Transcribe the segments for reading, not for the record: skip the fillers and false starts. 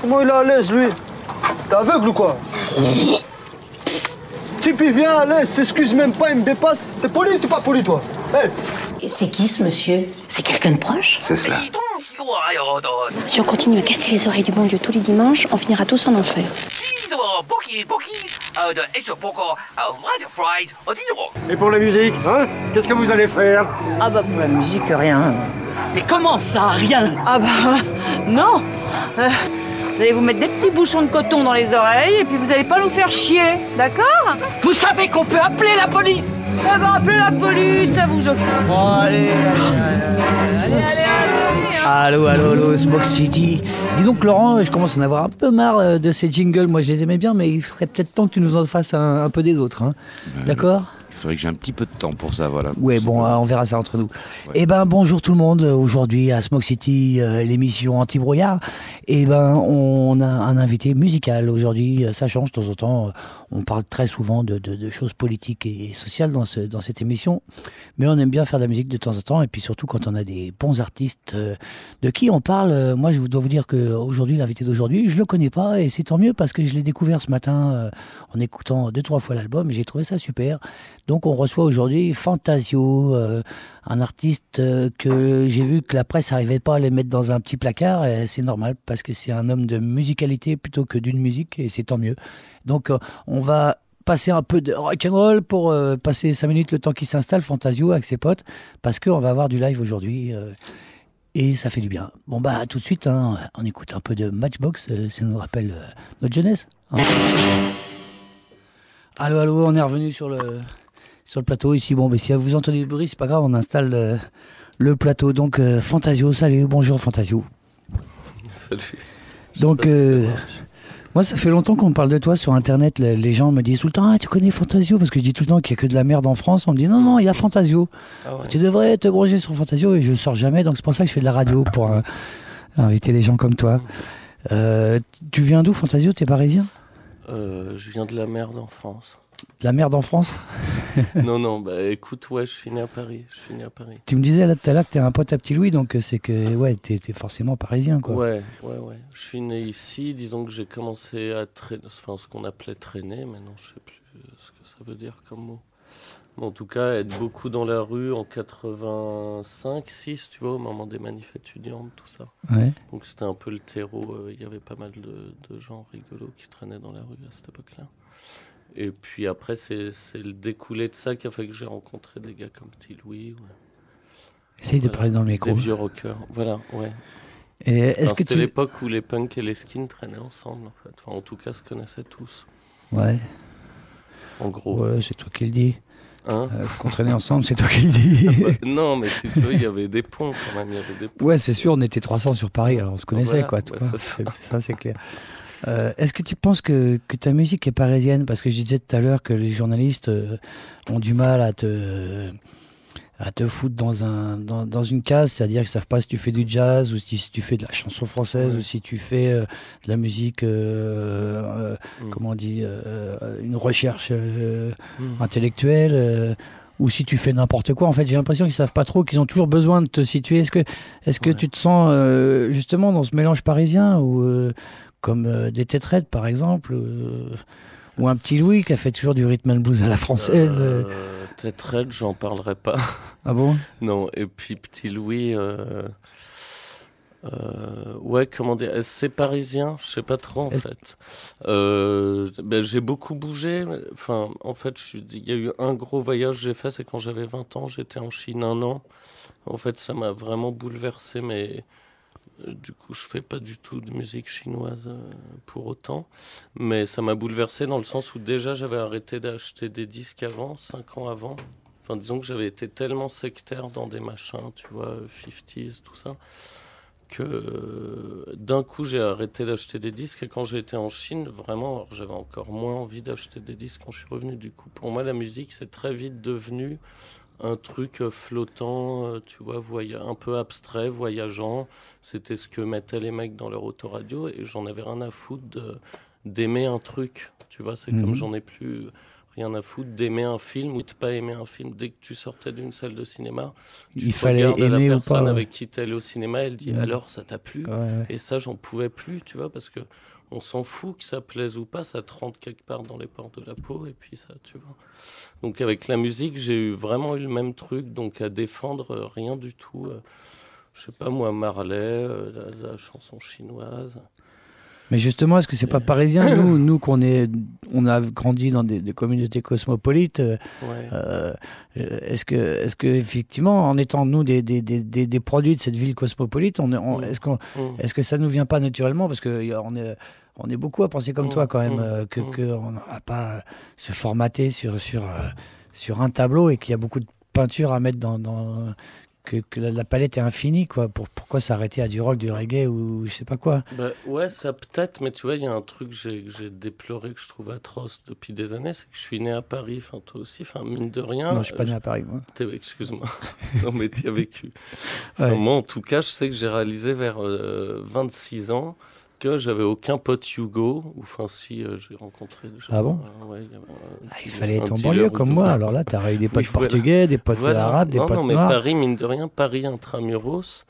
Comment il est à l'aise, lui? T'es aveugle ou quoi? Type, il vient à l'aise, s'excuse même pas, il me dépasse. T'es poli ou t'es pas poli, toi? Hey. Et c'est qui, ce monsieur? C'est quelqu'un de proche? C'est cela. Si on continue à casser les oreilles du bon Dieu tous les dimanches, on finira tous en enfer. Et pour la musique, hein? Qu'est-ce que vous allez faire? Ah bah pour la musique, rien. Mais comment ça, rien? Ah bah non. Vous allez vous mettre des petits bouchons de coton dans les oreilles et puis vous allez pas nous faire chier, d'accord? Vous savez qu'on peut appeler la police? Eh ben appelez la police, ça vous occupe. Bon, allez. Allô, Smoke City. Dis donc, Laurent, je commence à en avoir un peu marre de ces jingles. Moi, je les aimais bien, mais il serait peut-être temps que tu nous en fasses un peu des autres. Hein. D'accord ? Il faudrait que j'ai un petit peu de temps pour ça, voilà. Ouais, bon, on verra ça entre nous. Ouais. Eh ben, bonjour tout le monde. Aujourd'hui, à Smoke City, l'émission Anti-Brouillard, eh ben, on a un invité musical. Aujourd'hui, ça change de temps en temps. On parle très souvent de choses politiques et sociales dans cette émission. Mais on aime bien faire de la musique de temps en temps. Et puis surtout, quand on a des bons artistes de qui on parle. Moi, je dois vous dire qu'aujourd'hui, l'invité d'aujourd'hui, je le connais pas. Et c'est tant mieux parce que je l'ai découvert ce matin en écoutant 2-3 fois l'album. Et j'ai trouvé ça super. Donc on reçoit aujourd'hui Fantasio, un artiste que j'ai vu que la presse n'arrivait pas à les mettre dans un petit placard, et c'est normal parce que c'est un homme de musicalité plutôt que d'une musique, et c'est tant mieux. Donc on va passer un peu de rock'n'roll pour passer 5 minutes le temps qu'il s'installe, Fantasio, avec ses potes, parce qu'on va avoir du live aujourd'hui. Et ça fait du bien. Bon bah tout de suite, hein, on écoute un peu de Matchbox, ça nous rappelle notre jeunesse. Hein. Allô, on est revenu sur le plateau ici. Bon, mais si vous entendez du bruit, c'est pas grave, on installe le plateau. Donc, Fantasio, salut, bonjour Fantasio. Salut. Donc, moi, ça fait longtemps qu'on me parle de toi sur Internet. Les gens me disent tout le temps, ah, tu connais Fantasio? Parce que je dis tout le temps qu'il n'y a que de la merde en France. On me dit, non, il y a Fantasio. Ah ouais. Tu devrais te brancher sur Fantasio, et je sors jamais. Donc, c'est pour ça que je fais de la radio, pour inviter des gens comme toi. Tu viens d'où, Fantasio? T'es parisien? Je viens de la merde en France. De la merde en France? Non, bah écoute, ouais, je suis né à Paris. Tu me disais là tout à l'heure que t'es un pote à Petit Louis, donc c'est que ouais, t'es forcément parisien, quoi. Ouais. Je suis né ici, disons que j'ai commencé à traîner, enfin ce qu'on appelait traîner, mais non, je sais plus ce que ça veut dire comme mot. Mais en tout cas, être beaucoup dans la rue en 85-6, tu vois, au moment des manifs étudiantes, tout ça. Ouais. Donc c'était un peu le terreau, il y avait pas mal de gens rigolos qui traînaient dans la rue à cette époque-là. Et puis après, c'est le découlé de ça qui a fait que j'ai rencontré des gars comme Petit Louis. Ouais. Essaye de parler dans le micro. Des vieux rockers, voilà, ouais. Et c'était l'époque où les punks et les skins traînaient ensemble, en fait. Enfin, en tout cas, se connaissaient tous. Ouais. En gros. Ouais, c'est toi qui le dis. Hein qu'on traînait ensemble, c'est toi qui le dis. Non, mais si tu veux, il y avait des ponts quand même. Ouais, c'est sûr, on était 300 sur Paris, alors on se connaissait, voilà, quoi. Ouais, ça, c'est clair. Est-ce que tu penses que ta musique est parisienne? Parce que je disais tout à l'heure que les journalistes ont du mal à te foutre dans une case, c'est-à-dire qu'ils ne savent pas si tu fais du jazz ou si tu fais de la chanson française ou si tu fais de la musique, comment on dit, une recherche intellectuelle, ou si tu fais n'importe quoi. En fait, j'ai l'impression qu'ils ne savent pas trop, qu'ils ont toujours besoin de te situer. Est-ce que tu te sens justement dans ce mélange parisien ou comme des Têtes-Raides, par exemple, ou un Petit Louis qui a fait toujours du rhythm and blues à la française. Têtes-Raides, j'en parlerai pas. Ah bon? Non, et puis Petit Louis, ouais, comment dire, c'est parisien, je sais pas trop en fait. J'ai beaucoup bougé. Enfin, en fait, il y a eu un gros voyage que j'ai fait, c'est quand j'avais 20 ans, j'étais en Chine 1 an. En fait, ça m'a vraiment bouleversé, mais du coup, je fais pas du tout de musique chinoise pour autant. Mais ça m'a bouleversé dans le sens où déjà j'avais arrêté d'acheter des disques avant, 5 ans avant. Enfin, disons que j'avais été tellement sectaire dans des machins, tu vois, 50s, tout ça, que d'un coup j'ai arrêté d'acheter des disques. Et quand j'ai été en Chine, vraiment, alors, j'avais encore moins envie d'acheter des disques quand je suis revenu. Du coup, pour moi, la musique, c'est très vite devenu un truc flottant, tu vois, un peu abstrait, voyageant. C'était ce que mettaient les mecs dans leur autoradio, et j'en avais rien à foutre d'aimer un truc, tu vois. C'est comme j'en ai plus rien à foutre d'aimer un film ou de pas aimer un film. Dès que tu sortais d'une salle de cinéma, il fallait aimer la personne ou pas, avec qui t'es allé au cinéma, elle dit alors ça t'a plu? Ouais. Et ça, j'en pouvais plus, tu vois, parce que on s'en fout que ça plaise ou pas, ça te rentre quelque part dans les pores de la peau, et puis ça, tu vois. Donc avec la musique, j'ai vraiment eu le même truc, donc à défendre rien du tout. Je sais pas moi, Marley, la chanson chinoise. Mais justement, est-ce que c'est pas parisien, nous on a grandi dans des communautés cosmopolites. Est-ce que effectivement, en étant nous des produits de cette ville cosmopolite, est-ce que ça nous vient pas naturellement, parce que on est beaucoup à penser comme toi quand même, que on n'a pas se formater sur un tableau, et qu'il y a beaucoup de peinture à mettre dans que la palette est infinie, quoi. Pourquoi s'arrêter à du rock, du reggae ou je sais pas quoi? Bah, ouais, ça peut-être, mais tu vois, il y a un truc que j'ai déploré, que je trouve atroce depuis des années, c'est que je suis né à Paris, enfin toi aussi, enfin mine de rien. Non, je suis pas né à Paris, moi. Excuse-moi. Non, mais tu y as vécu. Enfin, moi, en tout cas, je sais que j'ai réalisé vers 26 ans que j'avais aucun pote Yougo, ou enfin si j'ai rencontré déjà. Ah bon? Ouais, il fallait être en banlieue comme moi, alors là, t'as eu des potes portugais, des potes arabes, des potes noirs. Non, mais Paris, mine de rien, Paris intramuros,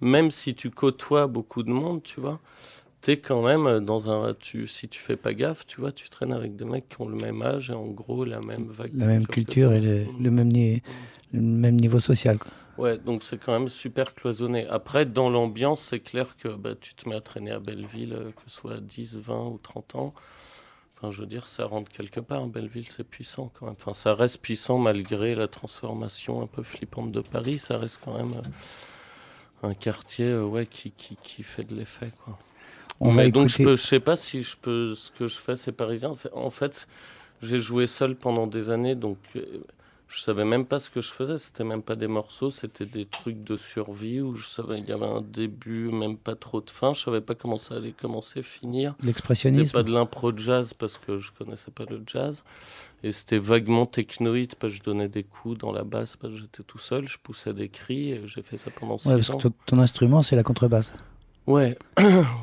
même si tu côtoies beaucoup de monde, tu vois, t'es quand même si tu fais pas gaffe, tu vois, tu traînes avec des mecs qui ont le même âge et en gros la même vague. La même culture et le même niveau social, quoi. Ouais, donc c'est quand même super cloisonné. Après, dans l'ambiance, c'est clair que tu te mets à traîner à Belleville, que ce soit 10, 20 ou 30 ans. Enfin, je veux dire, ça rentre quelque part. Belleville, c'est puissant quand même. Enfin, ça reste puissant malgré la transformation un peu flippante de Paris. Ça reste quand même un quartier qui fait de l'effet, quoi. Donc, je sais pas si je peux... Ce que je fais, c'est parisien. En fait, j'ai joué seul pendant des années, donc... Je savais même pas ce que je faisais, c'était même pas des morceaux, c'était des trucs de survie où je savais qu'il y avait un début, même pas trop de fin, je savais pas comment ça allait commencer, finir. L'expressionnisme. C'était pas de l'impro jazz parce que je connaissais pas le jazz, et c'était vaguement technoïde parce que je donnais des coups dans la basse parce que j'étais tout seul, je poussais des cris et j'ai fait ça pendant 6 ans. Parce que ton instrument, c'est la contrebasse. Ouais,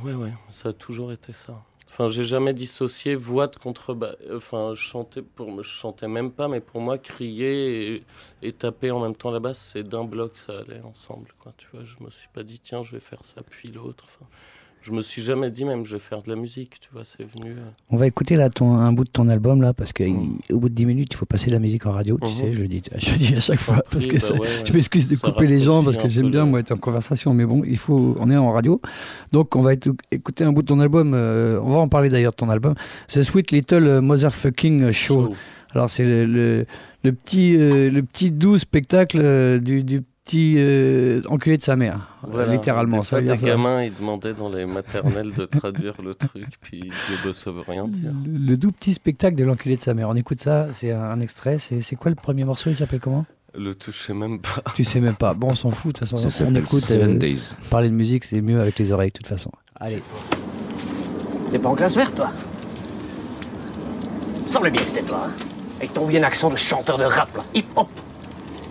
ouais, ça a toujours été ça. Enfin, j'ai jamais dissocié voix de contrebasse. Enfin, je chantais même pas, mais pour moi, crier et taper en même temps la basse, c'est d'un bloc, ça allait ensemble, quoi. Tu vois, je me suis pas dit, tiens, je vais faire ça, puis l'autre. Enfin, je me suis jamais dit même, je vais faire de la musique, tu vois, c'est venu. On va écouter là un bout de ton album, là, parce qu'au bout de 10 minutes, il faut passer de la musique en radio, tu sais, je le dis à chaque fois, parce que je m'excuse de couper les gens, parce que j'aime bien, moi, être en conversation, mais bon, on est en radio, donc on va écouter un bout de ton album, on va en parler d'ailleurs de ton album, The Sweet Little Motherfucking Show. Alors, c'est le petit doux spectacle du petit enculé de sa mère, voilà, littéralement. Ça veut dire des gamins, ils demandaient dans les maternelles de traduire le truc, puis ça veut rien dire. Le doux petit spectacle de l'enculé de sa mère. On écoute ça, c'est un extrait. C'est quoi le premier morceau? Il s'appelle comment? Le tout, je sais même pas. Tu sais même pas. Bon, on s'en fout, de toute façon. On écoute. 7 Days. Parler de musique, c'est mieux avec les oreilles, de toute façon. Allez. T'es pas en classe verte, toi? Semble bien que c'était toi, hein? Avec ton vieux accent de chanteur de rap, là. Hip-hop.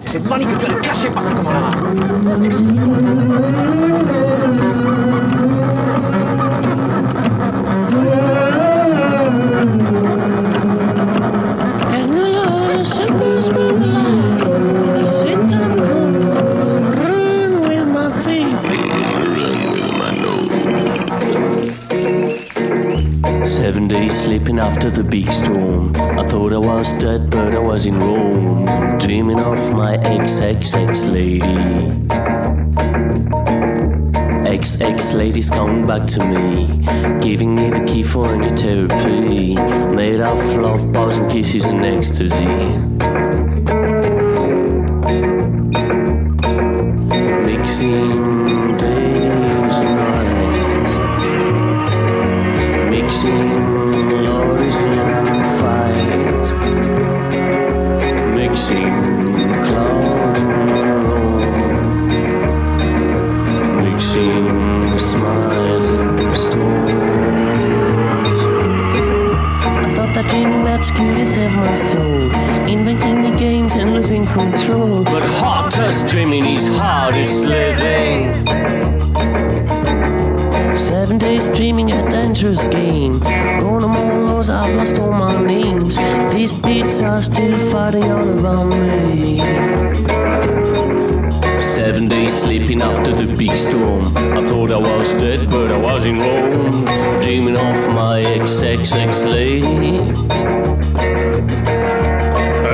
Et cette manie que tu as de cacher partout comme un rat. C'est excessif. Seven days sleeping after the big storm. I thought I was dead, but I was in Rome, dreaming of my ex-ex-ex lady. Ex-ex lady's coming back to me, giving me the key for a new therapy, made of love, bows and kisses and ecstasy. Mixing days and nights, mixing lorries and fight, mixing clouds and rain, mixing smiles and storms. I thought that dreaming that's good to save my soul, inventing the games and losing control. But hardest dreaming is hardest living. 7 days dreaming a dangerous game. Gone among those I've lost all my names. These beats are still fighting all around me. 7 days sleeping after the big storm. I thought I was dead, but I was in Rome, dreaming of my ex-ex-ex lady.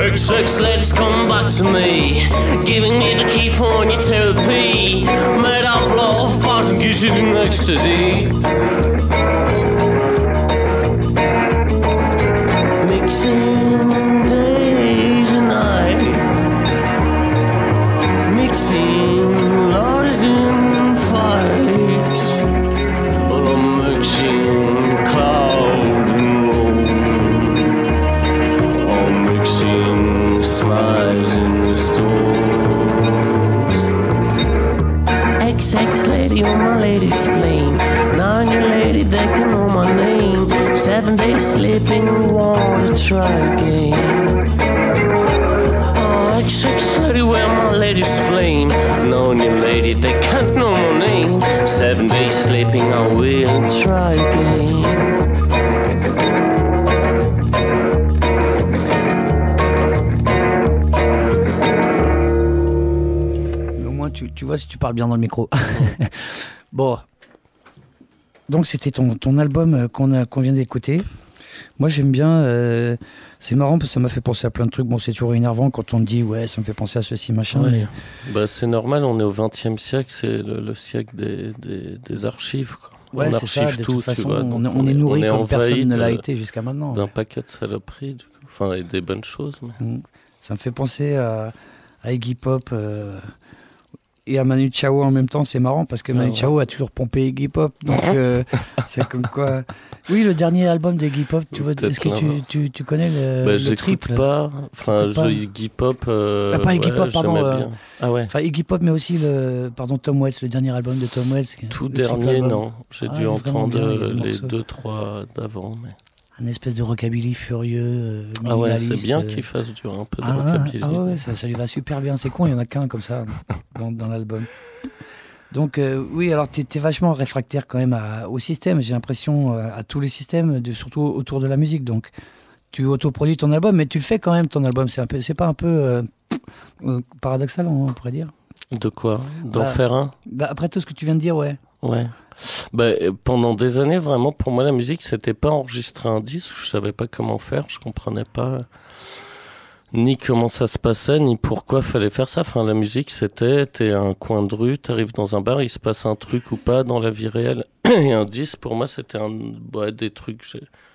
Ex-ex ladies come back to me, giving me the key for new therapy, made of love, parting kisses and ecstasy. Mixing days and nights, mixing lovers and fights, well, I'm mixing clouds and rain, I'm mixing smiles in the storms. Ex-ex lady on my lady's flame, now your lady they can know my name. 7 days sleeping, wanna try again. Oh, ex-ex lady, where my lady's flame, no new lady, they can't know my name. 7 days sleeping, I will try again. Tu vois si tu parles bien dans le micro. Bon. Donc c'était ton album qu'on vient d'écouter. Moi j'aime bien, c'est marrant parce que ça m'a fait penser à plein de trucs. Bon, c'est toujours énervant quand on te dit ouais ça me fait penser à ceci machin. Ouais. Mais... Bah, c'est normal, on est au XXe siècle, c'est le siècle des archives, quoi. Ouais, on c'est ça, archive de tout, toute façon, tu vois. on est nourri comme personne ne l'a été jusqu'à maintenant. D'un paquet de saloperies, du coup. Enfin, et des bonnes choses. Mais... Ça me fait penser à Iggy Pop et à Manu Chao en même temps. C'est marrant parce que Manu Chao a toujours pompé Iggy Pop. Donc c'est comme quoi... Oui, le dernier album d'Iggy Pop, tu vois, est-ce que tu connais le triple? Pas. Enfin, Iggy Pop... pas Iggy Pop, pardon. Ah ouais. Enfin, Iggy Pop, mais aussi Tom Waits, le dernier album de Tom Waits. Tout dernier, non. J'ai dû entendre les 2-3 d'avant, mais... Un espèce de rockabilly furieux, ah ouais, c'est bien qu'il fasse un peu de rockabilly. Ah ouais, ça lui va super bien. C'est con, il y en a qu'un comme ça dans l'album. Donc oui, alors t'es vachement réfractaire quand même au système. J'ai l'impression à tous les systèmes, surtout autour de la musique. Donc tu autoproduis ton album, mais tu le fais quand même ton album. C'est pas un peu paradoxal, on pourrait dire. De quoi? D'en faire un? Après tout ce que tu viens de dire, ouais. Ouais. Pendant des années, vraiment, pour moi, la musique, c'était pas enregistrer un disque. Je savais pas comment faire. Je comprenais pas ni comment ça se passait, ni pourquoi fallait faire ça. Enfin, la musique, c'était, t'es à un coin de rue, t'arrives dans un bar, il se passe un truc ou pas dans la vie réelle. Et un disque, pour moi, c'était des trucs.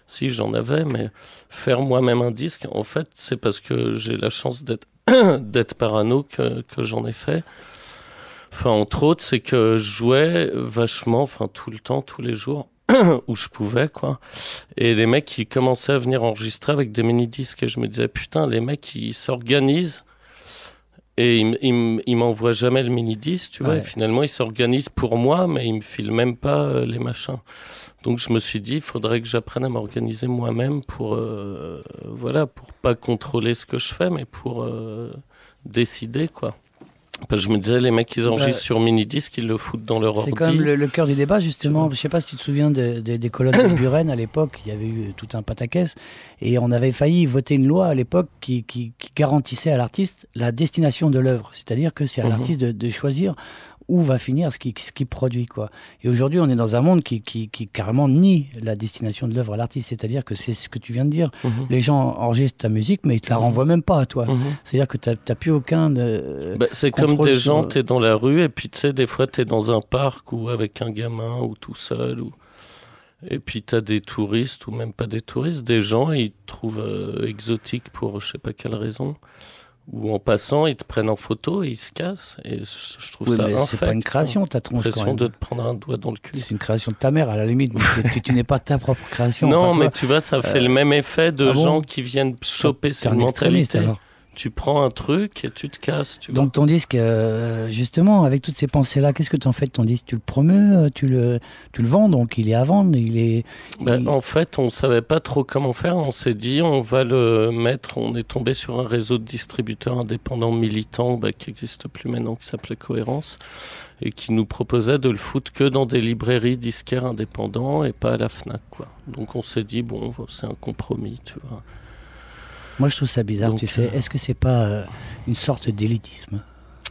Si, j'en avais, mais faire moi-même un disque, en fait, c'est parce que j'ai la chance d'être parano que j'en ai fait. Enfin, entre autres, c'est que je jouais vachement, enfin, tout le temps, tous les jours, où je pouvais, quoi. Et les mecs, qui commençaient à venir enregistrer avec des mini-disques. Et je me disais, putain, les mecs, ils s'organisent. Et ils m'envoient jamais le mini-disque, tu vois. Ouais. Et finalement, ils s'organisent pour moi, mais ils me filent même pas les machins. Donc, je me suis dit, il faudrait que j'apprenne à m'organiser moi-même pour pas contrôler ce que je fais, mais pour décider, quoi. Parce que je me disais, les mecs, ils enregistrent sur mini-disque, ils le foutent dans leur ordi. C'est quand même le cœur du débat, justement. Je sais pas si tu te souviens des colonnes de Buren à l'époque. Il y avait eu tout un pataquès. Et on avait failli voter une loi à l'époque qui garantissait à l'artiste la destination de l'œuvre. C'est-à-dire que c'est à l'artiste de choisir où va finir ce qu'il produit, quoi. Et aujourd'hui, on est dans un monde qui carrément nie la destination de l'œuvre à l'artiste. C'est-à-dire que c'est ce que tu viens de dire. Les gens enregistrent ta musique, mais ils te la renvoient même pas à toi. C'est-à-dire que t'as plus aucun c'est comme des gens, t'es dans la rue, et puis tu sais, des fois, t'es dans un parc ou avec un gamin ou tout seul, et puis t'as des touristes, ou même pas des touristes, des gens, ils te trouvent exotique pour je sais pas quelle raison. Ou en passant, ils te prennent en photo et ils se cassent. Et je trouve ça infect. C'est pas une création, ta tronche, quand même. L'impression de te prendre un doigt dans le cul. C'est une création de ta mère, à la limite. tu n'es pas ta propre création. Non, mais tu vois, ça fait le même effet de gens qui viennent choper cette mentalité. tu prends un truc et tu te casses. Tu vois. Donc ton disque, justement, avec toutes ces pensées-là, qu'est-ce que tu en fais de ton disque? Tu le promeus, tu le vends, donc il est à vendre, En fait, on savait pas trop comment faire. On s'est dit, on va le mettre. On est tombé sur un réseau de distributeurs indépendants militants qui n'existe plus maintenant, qui s'appelait Cohérence, et qui nous proposait de le foutre que dans des librairies disquaires indépendants et pas à la Fnac, quoi. Donc on s'est dit, bon, c'est un compromis, tu vois. Moi, je trouve ça bizarre, tu sais. Est-ce que c'est pas une sorte d'élitisme?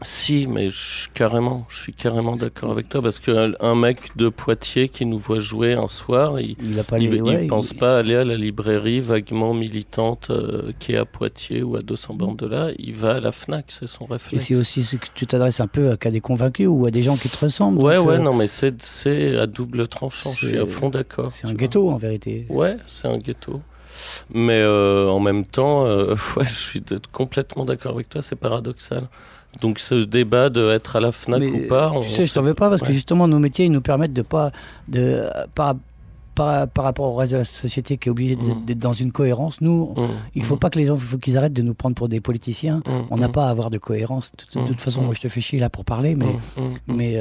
Si, mais je suis carrément d'accord avec toi, parce qu'un mec de Poitiers qui nous voit jouer un soir, il pense pas aller à la librairie vaguement militante qui est à Poitiers ou à 200 bornes de là, il va à la Fnac, c'est son réflexe. Et c'est aussi ce que tu t'adresses un peu qu'à des convaincus ou à des gens qui te ressemblent. Ouais, non, mais c'est à double tranchant, je suis à fond d'accord. C'est un ghetto, en vérité. Ouais, c'est un ghetto. Mais en même temps, je suis complètement d'accord avec toi, c'est paradoxal. Donc ce débat de être à la Fnac ou pas... Tu sais, je t'en veux pas parce que justement nos métiers ils nous permettent par rapport au reste de la société qui est obligé d'être dans une cohérence, nous, il faut pas que les gens, il faut qu'ils arrêtent de nous prendre pour des politiciens. On n'a pas à avoir de cohérence. De toute façon, moi je te fais chier là pour parler, mais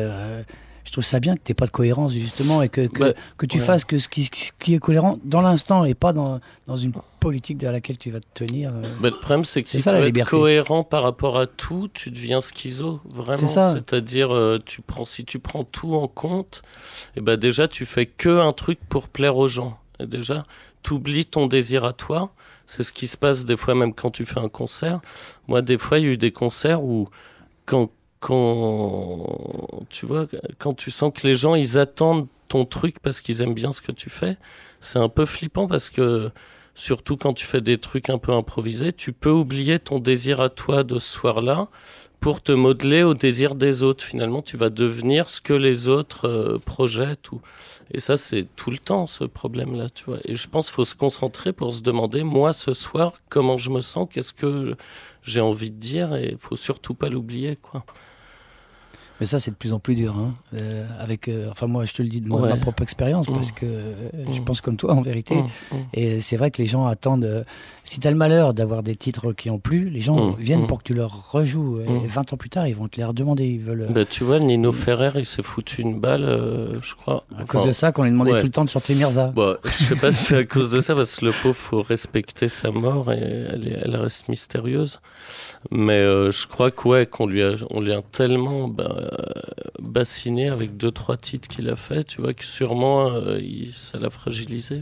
je trouve ça bien que tu n'aies pas de cohérence justement et que tu fasses que ce qui est cohérent dans l'instant et pas dans une politique dans laquelle tu vas te tenir. Le problème, c'est que si tu veux être cohérent par rapport à tout, tu deviens schizo, vraiment. C'est ça. C'est-à-dire, si tu prends tout en compte, et déjà, tu fais que un truc pour plaire aux gens. Et déjà, tu oublies ton désir à toi. C'est ce qui se passe des fois, même quand tu fais un concert. Moi, des fois, il y a eu des concerts où, quand tu sens que les gens, ils attendent ton truc parce qu'ils aiment bien ce que tu fais, c'est un peu flippant parce que, surtout quand tu fais des trucs un peu improvisés, tu peux oublier ton désir à toi de ce soir-là pour te modeler au désir des autres. Finalement, tu vas devenir ce que les autres projettent. Et ça, c'est tout le temps, ce problème-là, tu vois. Et je pense qu'il faut se concentrer pour se demander, moi, ce soir, comment je me sens, qu'est-ce que j'ai envie de dire, et il faut surtout pas l'oublier, quoi. Mais ça, c'est de plus en plus dur. Enfin, moi, je te le dis de ma propre expérience, parce que je pense comme toi, en vérité. Et c'est vrai que les gens attendent... si tu as le malheur d'avoir des titres qui ont plu, les gens viennent pour que tu leur rejoues. Et 20 ans plus tard, ils vont te les redemander. Ils veulent... tu vois, Nino Ferrer, il s'est foutu une balle, je crois. À cause de ça, qu'on lui demandait tout le temps de chanter Mirza. Je sais pas si c'est à cause de ça, parce que le pauvre, faut respecter sa mort, et elle reste mystérieuse. Mais je crois qu'on lui a tellement bassiné avec 2-3 titres qu'il a fait, tu vois, que sûrement ça l'a fragilisé,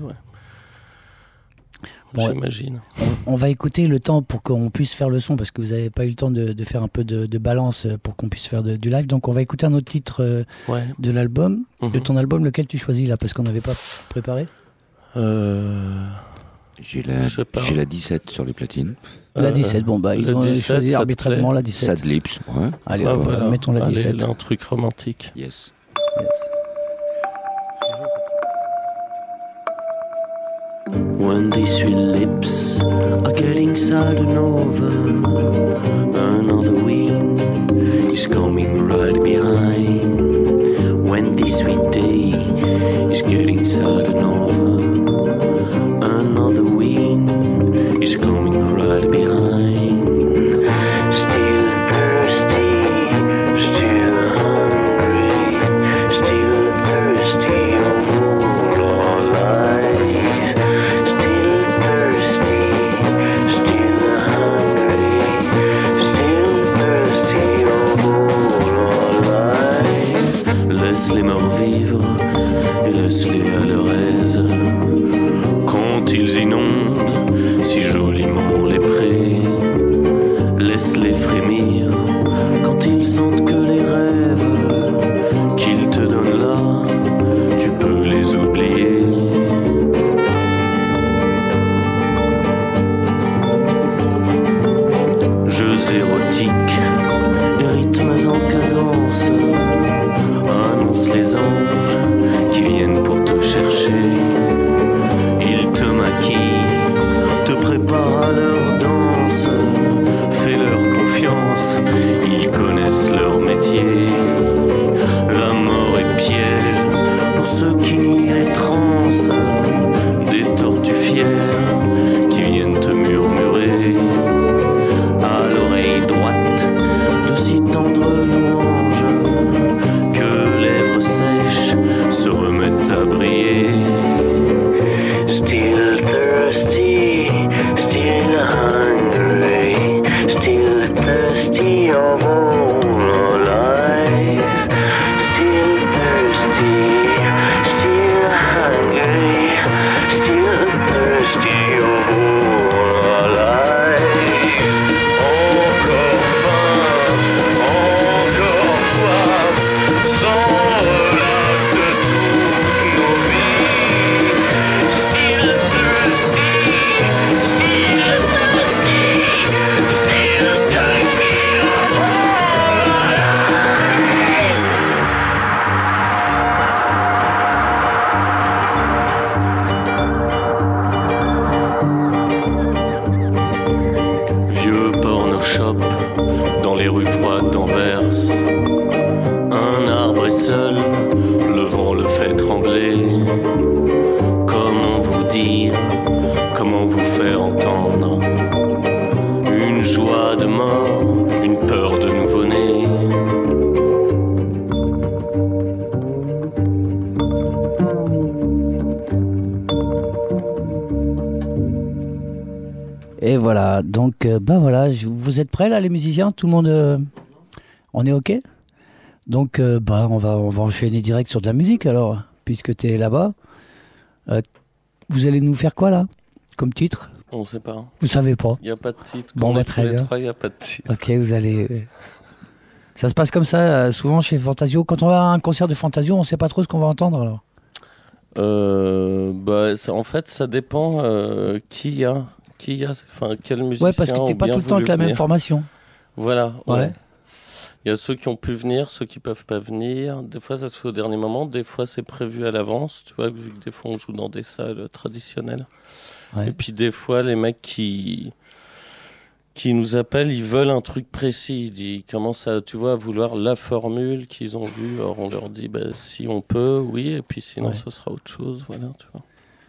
j'imagine. On va écouter le temps pour qu'on puisse faire le son, parce que vous n'avez pas eu le temps de faire un peu de balance pour qu'on puisse faire du live. Donc on va écouter un autre titre de l'album, de ton album. Lequel tu choisis là, parce qu'on n'avait pas préparé? J'ai la 17 sur les platines. La 17, ils ont choisi arbitrairement la 17. Sad Lips, ouais. Allez, voilà. Mettons la 17. Allez, un truc romantique. Yes. When these sweet lips are getting sad and over, another wind is coming right behind. When this sweet day is getting sad and over, another wind is coming right behind. Still thirsty, still hungry, still thirsty of all our lives. Still thirsty, still hungry, still thirsty of all our lives. Laisse-les morts vivre et laisse-les à leur aise. Quand ils inondent si joliment les prés, laisse-les frémir quand ils sentent que les rêves qu'ils te donnent là, tu peux les oublier. Jeux érotiques et rythmes en cadence annoncent les anges qui viennent pour te chercher. seul, le vent le fait trembler. Comment vous dire, comment vous faire entendre une joie de mort, une peur de nouveau-né. Et voilà, donc voilà, vous êtes prêts là les musiciens? Tout le monde, on est ok? Donc on va enchaîner direct sur de la musique alors, puisque tu es là-bas. Vous allez nous faire quoi là, comme titre? On sait pas. Vous savez pas? Il n'y a pas de titre. Bon, bah, très bien. Il n'y a pas de titre. Ok, vous allez... Ça se passe comme ça, souvent chez Fantasio. Quand on va à un concert de Fantasio, on sait pas trop ce qu'on va entendre alors. En fait, ça dépend qui y a, enfin quel musicien. Ouais, parce que t'es pas tout le temps avec la même formation. Voilà. Ouais. Il y a ceux qui ont pu venir, ceux qui peuvent pas venir. Des fois, ça se fait au dernier moment. Des fois, c'est prévu à l'avance. Tu vois, vu que des fois, on joue dans des salles traditionnelles. Ouais. Et puis, des fois, les mecs qui nous appellent, ils veulent un truc précis. Ils commencent à, tu vois, à vouloir la formule qu'ils ont vue. Alors, on leur dit, si on peut, oui. Et puis, sinon, ça sera autre chose. Voilà, tu vois.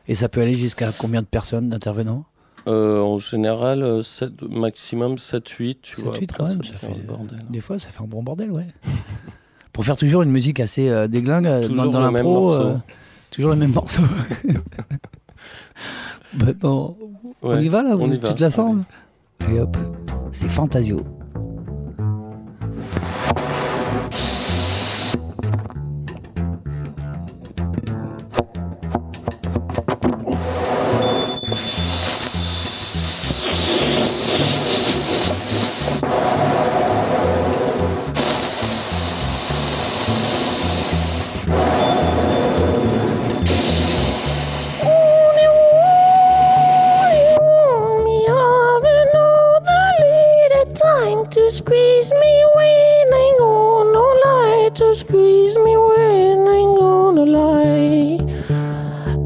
Et ça peut aller jusqu'à combien de personnes, d'intervenants? En général, maximum 7-8, tu vois. 7-8 quand même, ça fait un bordel. Des fois, ça fait un bon bordel, ouais. Pour faire toujours une musique assez déglingue dans l'impro, toujours les mêmes morceaux. Bon, on y va là, on y va. Tu te la sens? Et hop, c'est Fantasio. Squeeze me when ain't gonna lie. To squeeze me when ain't gonna lie.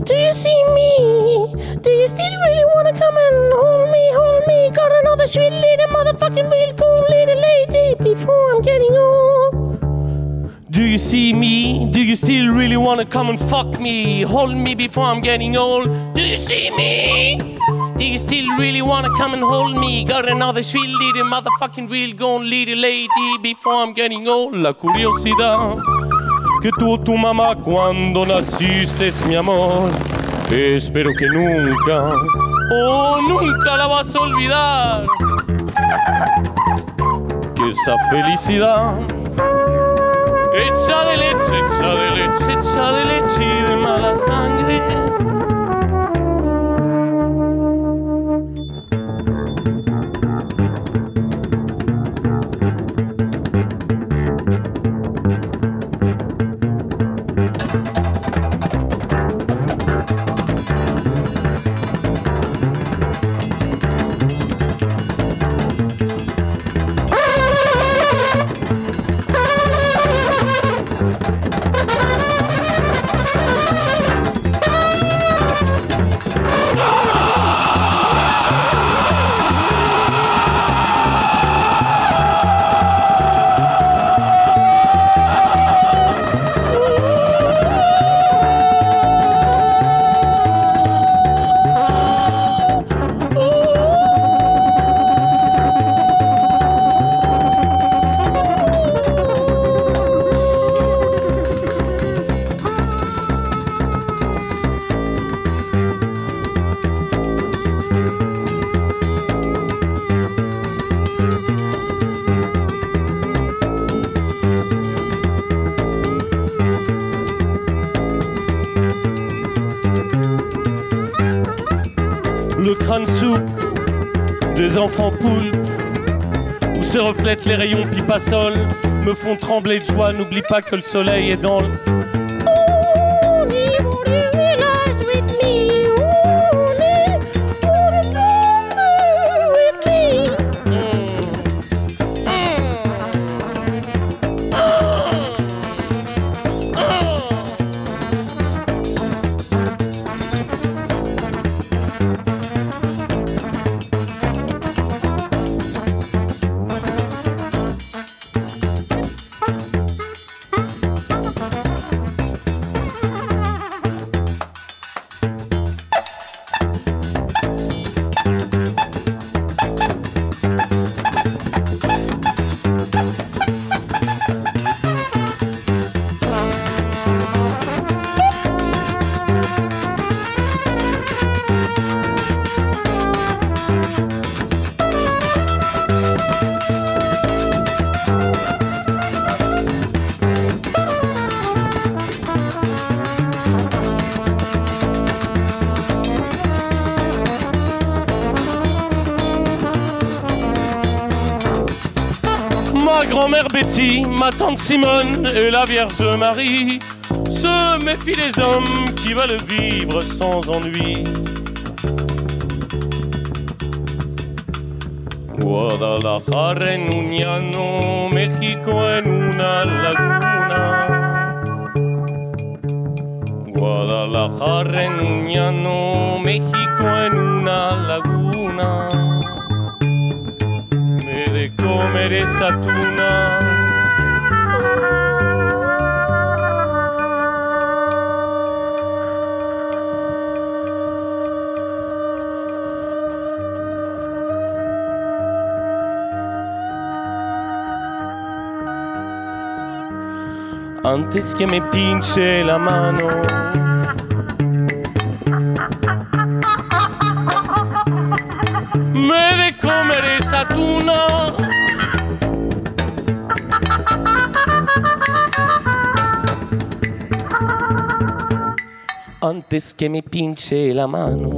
Do you see me? Do you still really wanna come and hold me, hold me? Got another sweet little motherfucking real cool little lady before I'm getting old. Do you see me? Do you still really wanna come and fuck me? Hold me before I'm getting old. Do you see me? Do you still really wanna come and hold me? Got another sweet little motherfucking real gone little lady before I'm getting old. La curiosidad que tuvo tu mamá cuando naciste es mi amor. Espero que nunca, oh nunca la vas a olvidar. Que esa felicidad hecha de leche, hecha de leche, hecha de leche y de mala sangre. Le crâne souple des enfants poules, où se reflètent les rayons pipa-sol, me font trembler de joie. N'oublie pas que le soleil est dans le... Ma grand-mère Betty, ma tante Simone et la Vierge Marie se méfient des hommes qui veulent vivre sans ennui. Guadalajara en un llano, México en una laguna. Guadalajara en un llano, México en una laguna. Me de comer esa tuna. Antes que me pinche la mano, me de comer esa tuna. Antes que me pinche la mano.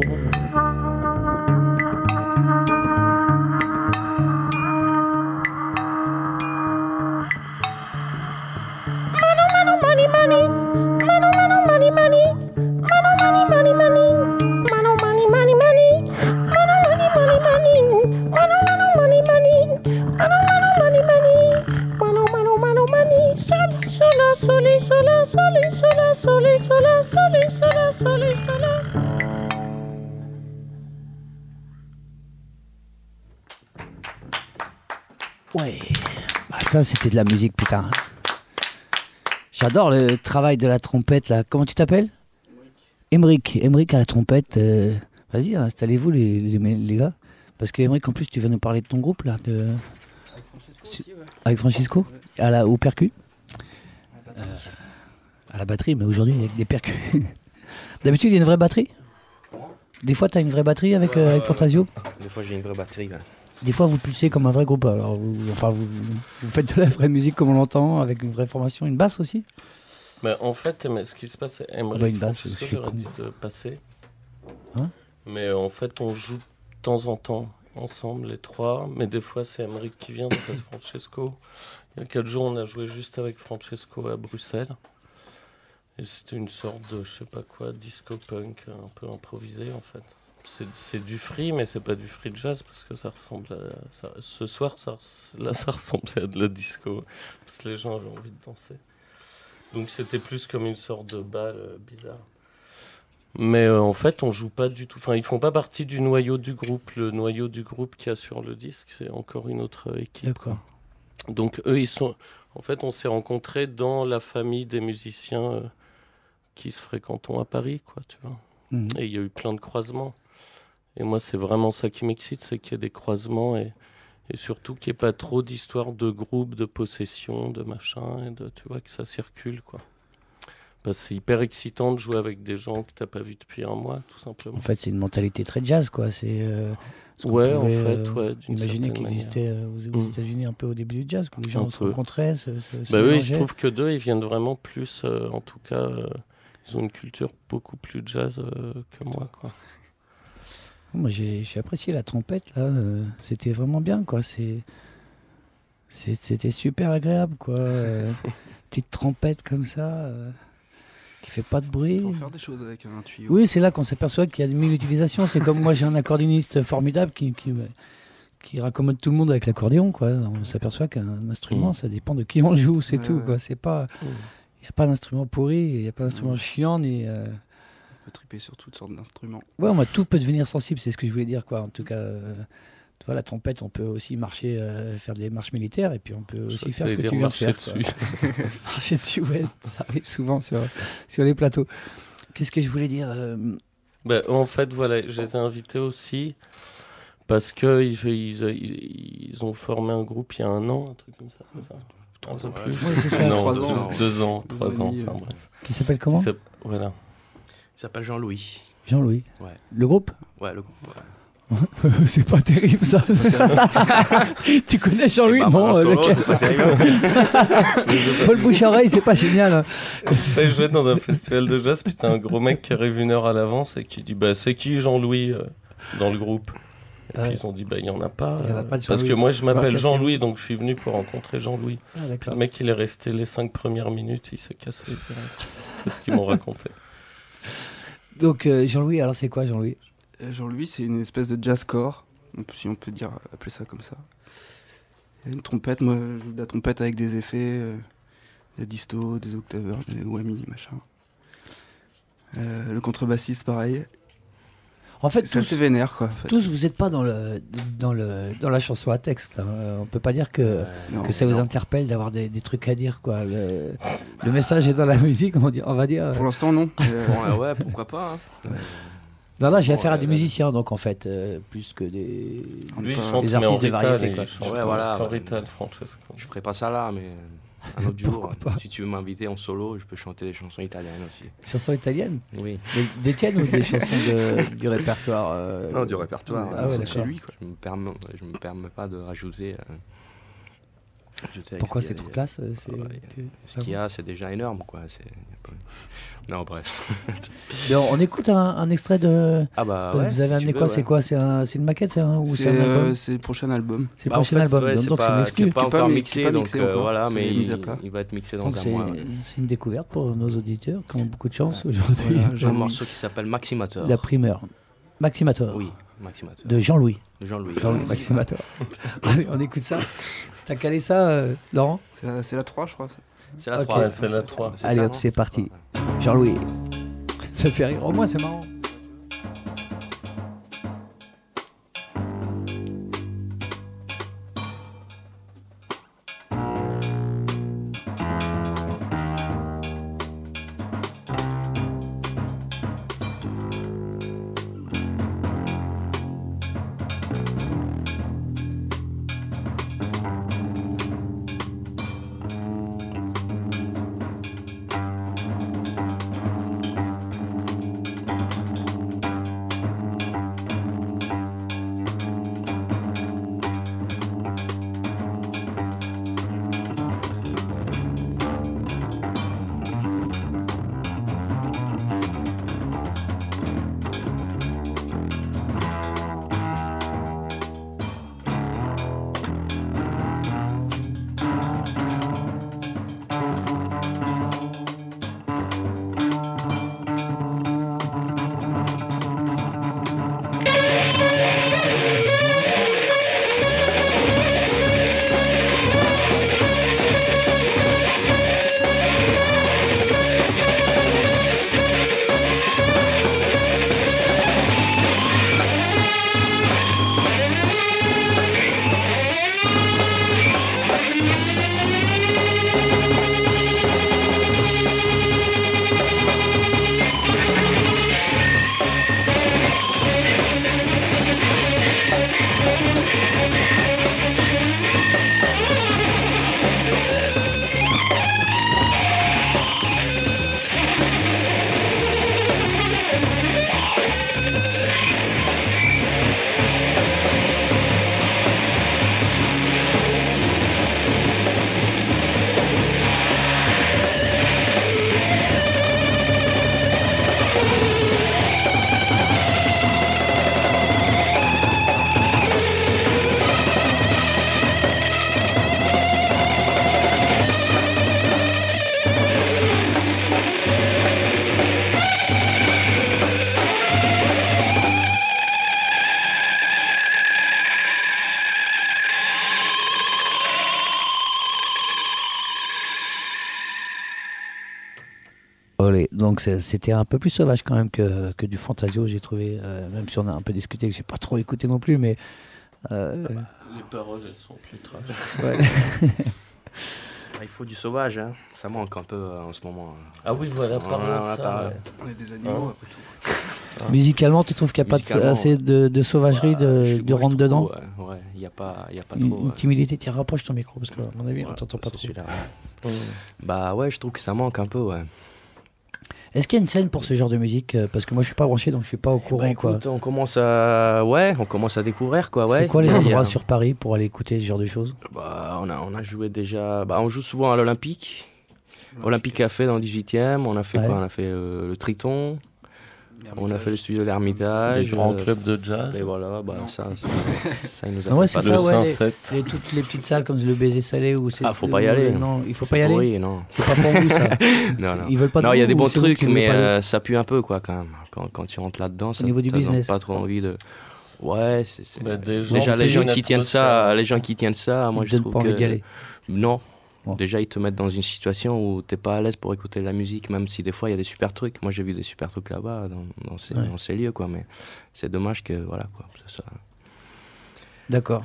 Ouais, bah ça c'était de la musique, putain. J'adore le travail de la trompette là. Comment tu t'appelles? Émeric à la trompette. Vas-y, installez-vous les gars. Parce que Émeric, en plus, tu vas nous parler de ton groupe là. Avec Francisco aussi, ouais. Avec Francisco, ouais. Au percu. À la batterie, mais aujourd'hui avec des percus. D'habitude, il y a une vraie batterie? Des fois, tu as une vraie batterie avec Fantasio? Des fois, j'ai une vraie batterie, ouais. Des fois, vous pulsez comme un vrai groupe. Alors, vous faites de la vraie musique comme on l'entend, avec une vraie formation, une basse aussi. Mais en fait, ce qui se passe, c'est Émeric, une basse, j'aurais dit de passer. Hein? Mais en fait, on joue de temps en temps ensemble, les trois. Mais des fois, c'est Émeric qui vient, des fois, c'est Francesco. Il y a 4 jours, on a joué juste avec Francesco à Bruxelles. Et c'était une sorte de, je sais pas quoi, disco punk, un peu improvisé en fait. C'est du free, mais c'est pas du free jazz parce que ça ressemble à. Ce soir, ça ressemblait à de la disco parce que les gens avaient envie de danser. Donc c'était plus comme une sorte de bal bizarre. Mais en fait, on joue pas du tout. Enfin, ils font pas partie du noyau du groupe. Le noyau du groupe qu'il y a sur le disque, c'est encore une autre équipe. D'accord. Donc eux, ils sont. En fait, on s'est rencontrés dans la famille des musiciens qui se fréquentent à Paris, quoi, tu vois. Mmh. Et il y a eu plein de croisements. Et moi, c'est vraiment ça qui m'excite, c'est qu'il y ait des croisements et surtout qu'il n'y ait pas trop d'histoires de groupe, de possession, de machin, et tu vois, que ça circule, quoi. Parce que c'est hyper excitant de jouer avec des gens que tu n'as pas vus depuis un mois, tout simplement. En fait, c'est une mentalité très jazz, quoi. C'est ouais, en fait, ouais. Imaginer qu'il existait aux États-Unis un peu au début du jazz, que les gens se rencontraient, oui, il se trouve que d'eux, ils viennent vraiment plus, en tout cas, ils ont une culture beaucoup plus jazz que moi, quoi. Moi, j'ai apprécié la trompette, là. C'était vraiment bien, quoi. C'était super agréable, quoi. Petite trompette comme ça, qui fait pas de bruit. Il faut faire des choses avec un tuyau. Oui, c'est là qu'on s'aperçoit qu'il y a 1000 utilisations. C'est comme moi, j'ai un accordéoniste formidable qui raccommode tout le monde avec l'accordéon, quoi. On s'aperçoit qu'un instrument, ça dépend de qui on joue, c'est tout, quoi. C'est pas... Il n'y a pas d'instrument pourri, il n'y a pas d'instrument chiant, ni... On peut triper sur toutes sortes d'instruments. Ouais, tout peut devenir sensible, c'est ce que je voulais dire, quoi. En tout cas, tu vois, la trompette, on peut aussi marcher, faire des marches militaires, et puis on peut aussi faire ce que tu viens de faire. Marcher dessus, ouais, ça arrive souvent sur les plateaux. Qu'est-ce que je voulais dire En fait, voilà, je les ai invités aussi parce qu'ils ont formé un groupe il y a 1 an, un truc comme ça, c'est ça 3 ans plus. Oui, c'est ça. Non, 3 ans. 2 ans, 3 ans, enfin bref. Qui s'appelle comment? Voilà. Il s'appelle Jean-Louis. Jean-Louis. Ouais. Le groupe? Ouais, le groupe. Ouais. C'est pas terrible, ça. Tu connais Jean-Louis? Non, c'est pas terrible. Paul Bouche-Oreille, c'est pas génial. Hein. Je jouais dans un festival de jazz, puis t'as un gros mec qui arrive 1 heure à l'avance et qui dit c'est qui Jean-Louis dans le groupe? Et puis ils ont dit, il n'y en a pas. Il y en a pas de parce que Jean-Louis. moi, je m'appelle Cassel. Jean-Louis, donc je suis venu pour rencontrer Jean-Louis. Ah, d'accord. Le mec, il est resté les 5 premières minutes, il s'est cassé. C'est ce qu'ils m'ont raconté. Donc Jean-Louis, alors c'est quoi Jean-Louis? Jean-Louis, c'est une espèce de jazzcore, si on peut appeler ça comme ça. Il y a une trompette, moi je joue de la trompette avec des effets, des distos, des octaveurs, des whammy, machin. Le contrebassiste, pareil. En fait, c'est assez vénère, quoi. En fait. Tous, vous n'êtes pas dans la chanson à texte. Hein. On peut pas dire que ça vous interpelle d'avoir des trucs à dire, quoi. Le message est dans la musique, on va dire. Pour l'instant, non. Ouais, pourquoi pas. Hein. Non, j'ai affaire à des musiciens, donc en fait, plus que des artistes de variété. Quoi. Ouais, voilà. Rital, Francesco. Je ferai pas ça là, mais un autre jour, si tu veux m'inviter en solo, je peux chanter des chansons italiennes aussi. Chansons italiennes? Oui. Des tiennes ou des chansons du répertoire Non, du répertoire. Ah ouais, chez lui, quoi. Je me permets pas de rajouter. Pourquoi c'est trop classe? Ce qu'il y a, c'est déjà énorme, quoi. Non, bref. On écoute un extrait de. Ah bah ouais, vous avez amené quoi? C'est quoi? C'est une maquette, ou c'est un album? C'est le prochain album. C'est le prochain album. Ouais, donc c'est une exclu. C'est pas encore mixé, donc encore. voilà, mais il va être mixé dans un mois. C'est une découverte pour nos auditeurs qui ont beaucoup de chance aujourd'hui. J'ai un morceau qui s'appelle Maximator. La primeur. Maximator. Oui, Maximator. De Jean-Louis. Jean-Louis Maximator. Allez, on écoute ça. T'as calé ça, Laurent? C'est la 3, je crois. C'est la 3. C'est la 3. Allez, hop, c'est parti. Jean-Louis. Ça te fait rire. Au moins, c'est marrant. Donc c'était un peu plus sauvage quand même que du Fantasio, j'ai trouvé, même si on a un peu discuté, que j'ai pas trop écouté non plus, mais... Les paroles, elles sont plus trash. Ouais. Il faut du sauvage, hein. Ça manque un peu en ce moment. Ah oui, voilà, parlons de ça. On est des animaux, après tout. Musicalement, tu trouves qu'il n'y a pas assez de sauvagerie, de rentre dedans? Ouais, il n'y a pas trop. Une timidité, tiens, rapproche ton micro, parce que, à mon avis, on t'entend pas trop. Bah ouais, je trouve que ça manque un peu, ouais. Est-ce qu'il y a une scène pour ce genre de musique? Parce que moi je suis pas branché, donc je suis pas au courant. Écoute, on commence à découvrir, quoi. Ouais. C'est quoi les endroits sur Paris pour aller écouter ce genre de choses? Bah, on a joué déjà. Bah, on joue souvent à l'Olympique. Olympique Café dans le 18e. On a fait quoi? On a fait le Triton. On a fait le studio de l'Ermitage. Des grands clubs de jazz. Et voilà, ça il nous a Ouais, fait c'est pas ça, de ouais, toutes les petites salles comme le Baiser Salé ou c'est. Ah, faut pas y aller. Non, il faut C'est pas y aller. pourri, non. C'est pas pour vous ça. Non. Ils veulent pas. Non, il y a des bons c'est vous trucs, qui voulez pas aller mais ça pue un peu quoi quand même. Quand tu rentres là-dedans, ça niveau du donne business. pas trop envie de. Ouais, c'est. Déjà, les gens qui tiennent ça, moi je trouve pas envie d'y que aller. non. Bon. Déjà, ils te mettent dans une situation où t'es pas à l'aise pour écouter de la musique, même si des fois il y a des super trucs. Moi, j'ai vu des super trucs là-bas, dans ces lieux, quoi. Mais c'est dommage que, voilà, quoi. Ça. D'accord.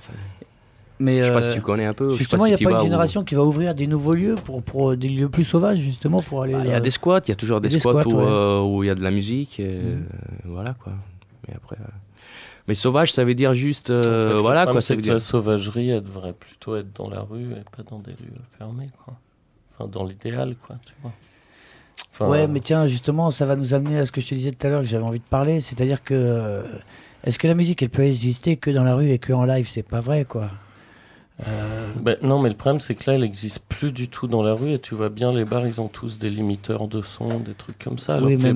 Mais je sais pas si tu connais un peu. Justement, il n'y a pas une génération qui va ouvrir des nouveaux lieux pour des lieux plus sauvages, justement, pour aller. Il y a des squats, il y a toujours des squats où il y a de la musique, voilà, quoi. Mais après. Mais sauvage, ça veut dire juste. Voilà quoi, ça veut dire. La sauvagerie, elle devrait plutôt être dans la rue et pas dans des lieux fermés, quoi. Enfin, dans l'idéal, quoi, tu vois. Enfin, ouais, mais tiens, justement, ça va nous amener à ce que je te disais tout à l'heure que j'avais envie de parler. C'est-à-dire que. Est-ce que la musique, elle peut exister que dans la rue et que en live? C'est pas vrai, quoi. Non, mais le problème, c'est que là, elle n'existe plus du tout dans la rue. Et tu vois bien, les bars, ils ont tous des limiteurs de son, des trucs comme ça. Oui, mais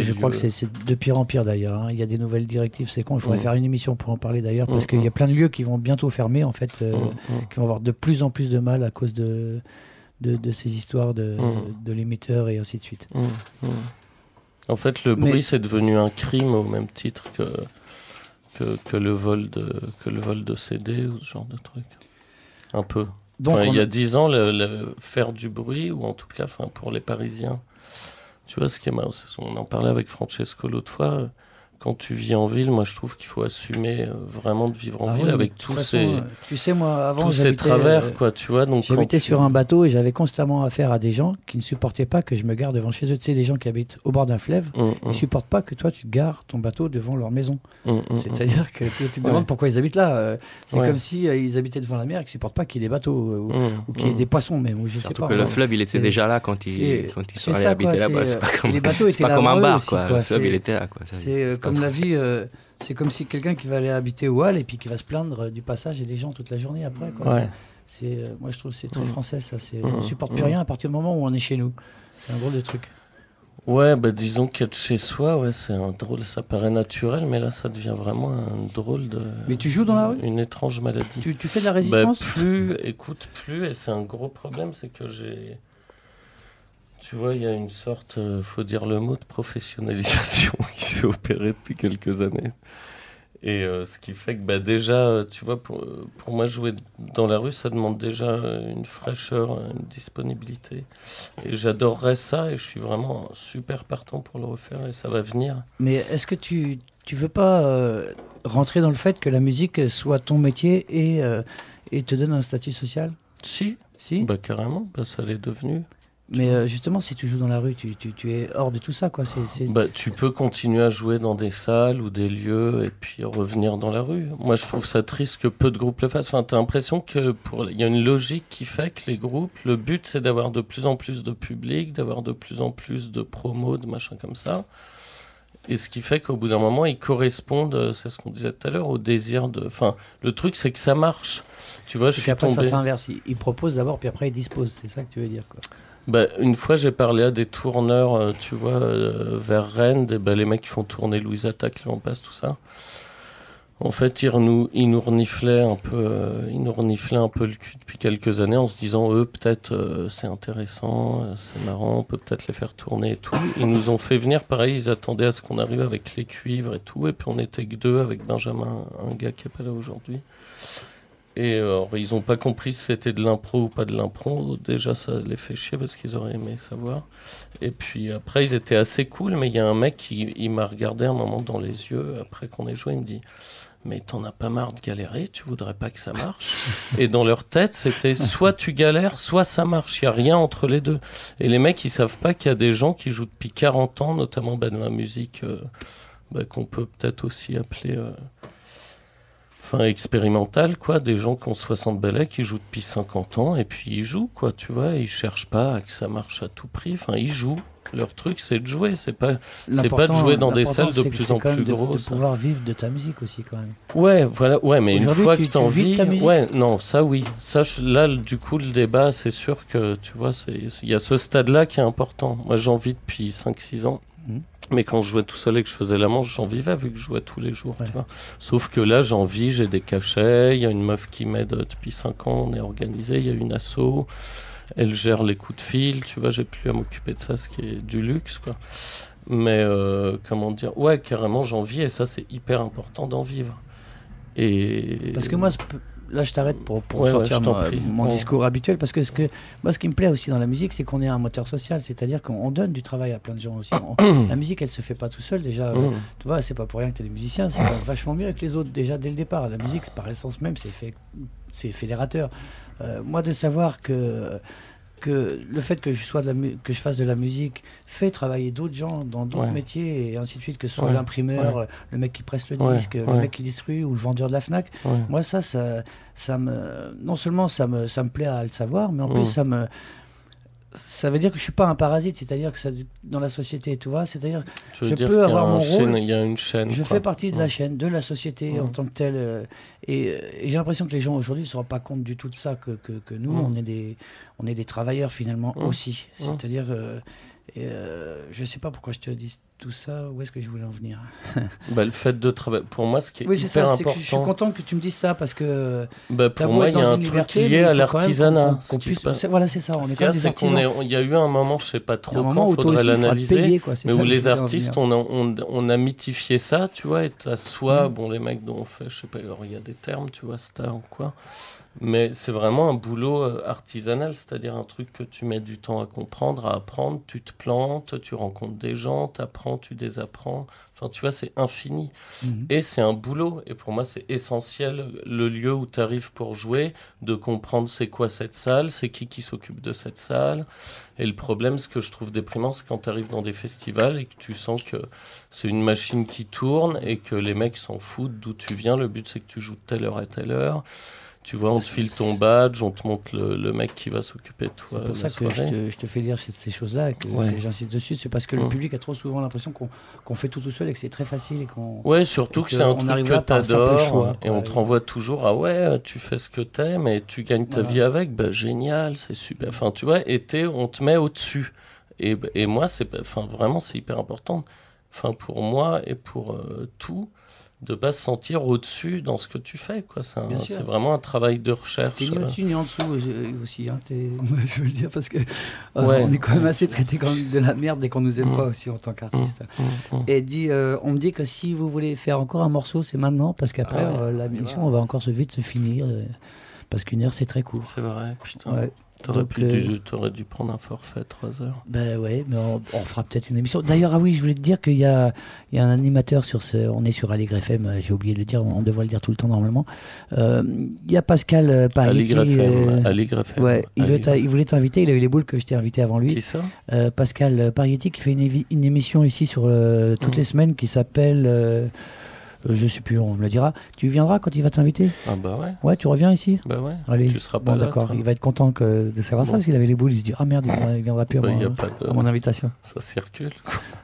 je crois que c'est de pire en pire d'ailleurs. Hein. Il y a des nouvelles directives, c'est con. Il faudrait faire une émission pour en parler d'ailleurs, parce qu'il y a plein de lieux qui vont bientôt fermer, en fait, qui vont avoir de plus en plus de mal à cause de ces histoires de limiteurs et ainsi de suite. En fait, le bruit, c'est devenu un crime au même titre que le vol de CD ou ce genre de truc. Un peu. Donc il y a 10 ans, faire du bruit, ou en tout cas pour les Parisiens, tu vois, ce qui est marrant, on en parlait avec Francesco l'autre fois, quand tu vis en ville, moi je trouve qu'il faut assumer vraiment de vivre en ville avec tous ces... Tu sais, moi, avant, tous ces travers, quoi, tu vois. J'habitais sur un bateau et j'avais constamment affaire à des gens qui ne supportaient pas que je me gare devant chez eux. Tu sais, des gens qui habitent au bord d'un fleuve, ils ne supportent pas que toi, tu gares ton bateau devant leur maison. C'est-à-dire que tu te demandes pourquoi ils habitent là. C'est comme si ils habitaient devant la mer et qu'ils ne supportent pas qu'il y ait des bateaux ou qu'il y ait des poissons même. Ou je sais pas, que le fleuve, il était déjà là quand ils sont allés habiter là-bas. C'est pas comme un bar, quoi. Le fleuve, il était là, quoi. C'est comme la vie, c'est comme si quelqu'un qui va aller habiter au Halles et puis qui va se plaindre du passage et des gens toute la journée après, quoi. Moi je trouve que c'est très français, ça. On ne supporte plus rien à partir du moment où on est chez nous. C'est un drôle de truc. Ouais, disons qu'être chez soi, c'est un drôle, ça paraît naturel, mais là ça devient vraiment un drôle de... Mais tu joues dans la rue ? Une étrange maladie. Tu fais de la résistance ? Plus, et c'est un gros problème, c'est que j'ai... Tu vois, il y a une sorte, faut dire le mot, de professionnalisation qui s'est opérée depuis quelques années. Et ce qui fait que déjà, tu vois, pour moi, jouer dans la rue, ça demande déjà une fraîcheur, une disponibilité. Et j'adorerais ça et je suis vraiment super partant pour le refaire et ça va venir. Mais est-ce que tu veux pas rentrer dans le fait que la musique soit ton métier et te donne un statut social ? Si. Carrément, ça l'est devenu. Mais justement, si tu joues dans la rue, tu es hors de tout ça, quoi. Tu peux continuer à jouer dans des salles ou des lieux et puis revenir dans la rue. Moi, je trouve ça triste que peu de groupes le fassent. Enfin, t'as l'impression que il y a une logique qui fait que les groupes, le but, c'est d'avoir de plus en plus de public, d'avoir de plus en plus de promos, de machins comme ça. Et ce qui fait qu'au bout d'un moment, ils correspondent, c'est ce qu'on disait tout à l'heure, au désir de... Enfin, le truc, c'est que ça marche. Tu vois, après, ça s'inverse. Ils proposent d'abord, puis après, ils disposent. C'est ça que tu veux dire, quoi. Une fois, j'ai parlé à des tourneurs, tu vois, vers Rennes, les mecs qui font tourner Louise Attaque, Clément Passe, tout ça. En fait, ils nous reniflaient un peu le cul depuis quelques années en se disant, eux, peut-être, c'est intéressant, c'est marrant, on peut peut-être les faire tourner et tout. Ils nous ont fait venir, pareil, ils attendaient à ce qu'on arrive avec les cuivres et tout, et puis on était que 2 avec Benjamin, un gars qui n'est pas là aujourd'hui. Et ils n'ont pas compris si c'était de l'impro ou pas de l'impro. Déjà, ça les fait chier parce qu'ils auraient aimé savoir. Et puis après, ils étaient assez cool, mais il y a un mec qui m'a regardé un moment dans les yeux après qu'on ait joué. Il me dit « Mais t'en as pas marre de galérer, tu voudrais pas que ça marche ?» Et dans leur tête, c'était soit tu galères, soit ça marche. Il n'y a rien entre les deux. Et les mecs, ils savent pas qu'il y a des gens qui jouent depuis 40 ans, notamment de la musique qu'on peut peut-être aussi appeler... expérimental, quoi, des gens qui ont 60 ballets, qui jouent depuis 50 ans, et puis ils jouent, quoi, tu vois, ils cherchent pas à que ça marche à tout prix, ils jouent. Leur truc, c'est de jouer, c'est pas de jouer dans des salles de plus en plus grosses. De pouvoir vivre de ta musique aussi, quand même. Ouais, voilà, mais une fois que t'en vis, ça oui. Ça, là, du coup, le débat, c'est sûr que, tu vois, il y a ce stade-là qui est important. Moi, j'en vis depuis 5-6 ans. Mais quand je jouais tout seul et que je faisais la manche, j'en vivais vu que je jouais tous les jours, tu vois. Sauf que là, j'en vis, j'ai des cachets, il y a une meuf qui m'aide depuis 5 ans, on est organisé, il y a une asso, elle gère les coups de fil, tu vois, j'ai plus à m'occuper de ça, ce qui est du luxe, quoi. Mais, comment dire, ouais, carrément, j'en vis et ça, c'est hyper important d'en vivre. Et... Parce que moi, là, je t'arrête pour sortir mon discours habituel, parce que moi, ce qui me plaît aussi dans la musique, c'est qu'on est un moteur social, c'est-à-dire qu'on donne du travail à plein de gens aussi. La musique, elle se fait pas tout seul déjà. Tu vois, c'est pas pour rien que tu es des musiciens, c'est vachement mieux que les autres déjà dès le départ. La musique, par essence même, c'est fédérateur. Moi, de savoir que le fait que je fasse de la musique fait travailler d'autres gens dans d'autres métiers et ainsi de suite, que ce soit l'imprimeur, le mec qui presse le disque, le mec qui distribue ou le vendeur de la Fnac. Moi, ça me, non seulement ça me plaît à le savoir, mais en plus ça veut dire que je suis pas un parasite, c'est-à-dire que dans la société, tu vois, c'est-à-dire je peux avoir mon rôle. Il y a une chaîne. Je fais partie de la chaîne, de la société en tant que telle, et j'ai l'impression que les gens aujourd'hui ne se rendent pas compte du tout de ça, que nous, on est des travailleurs finalement aussi. C'est-à-dire, je sais pas pourquoi je te dis tout ça, où est-ce que je voulais en venir? Le fait de travailler, pour moi, ce qui est oui, hyper c'est ça, important... je suis content que tu me dises ça, parce que... pour moi, il y a un truc lié à l'artisanat. Voilà, c'est ça, on est comme des artisans. Il y a eu un moment, je sais pas trop quand, il faudrait l'analyser, mais où les artistes, on a mythifié ça, tu vois, et à soi, bon, les mecs dont on fait, je sais pas, il y a des termes, tu vois, star ou quoi... Mais c'est vraiment un boulot artisanal, c'est-à-dire un truc que tu mets du temps à comprendre, à apprendre, tu te plantes, tu rencontres des gens, tu apprends, tu désapprends. Enfin, tu vois, c'est infini. Et c'est un boulot. Et pour moi, c'est essentiel, le lieu où tu arrives pour jouer, de comprendre c'est quoi cette salle, c'est qui s'occupe de cette salle. Et le problème, ce que je trouve déprimant, c'est quand tu arrives dans des festivals et que tu sens que c'est une machine qui tourne et que les mecs s'en foutent d'où tu viens. Le but, c'est que tu joues de telle heure à telle heure. Tu vois, on te file ton badge, on te montre le mec qui va s'occuper de toi. C'est pour ça que je te fais dire ces choses-là et que j'insiste dessus. C'est parce que le public a trop souvent l'impression qu'on fait tout seul et que c'est très facile. Et surtout que c'est un truc que t'adores et on te renvoie toujours à tu fais ce que t'aimes et tu gagnes ta vie avec. Génial, c'est super. Enfin, tu vois, on te met au-dessus. Et moi, vraiment, c'est hyper important. Enfin, pour moi et pour tout. De pas se sentir au-dessus dans ce que tu fais, quoi. C'est vraiment un travail de recherche. T'es ni au-dessus ni en dessous aussi, hein. Je veux le dire parce que on est quand même assez traité comme de la merde dès qu'on nous aime pas aussi en tant qu'artiste. Et on me dit que si vous voulez faire encore un morceau, c'est maintenant, parce qu'après la mission, on va encore vite se finir, parce qu'une heure c'est très court. C'est vrai, putain. Ouais. T'aurais dû prendre un forfait 3 heures. Ben ouais, mais on fera peut-être une émission. D'ailleurs, je voulais te dire qu'il y a un animateur on est sur Aligre FM, j'ai oublié de le dire, on devrait le dire tout le temps normalement. Il y a Pascal Parietti. Aligre FM. Ouais, il voulait t'inviter, il a eu les boules que je t'ai invité avant lui. Qui ça? Pascal Parietti qui fait une émission ici sur toutes les semaines qui s'appelle... je sais plus, on me le dira. Tu viendras quand il va t'inviter? Ah bah ouais. Ouais, tu reviens ici? Bah ouais. Allez. Tu seras pas là. D'accord. Il va être content de savoir ça, parce qu'il avait les boules. Il se dit merde, il viendra plus à mon invitation. Ça circule.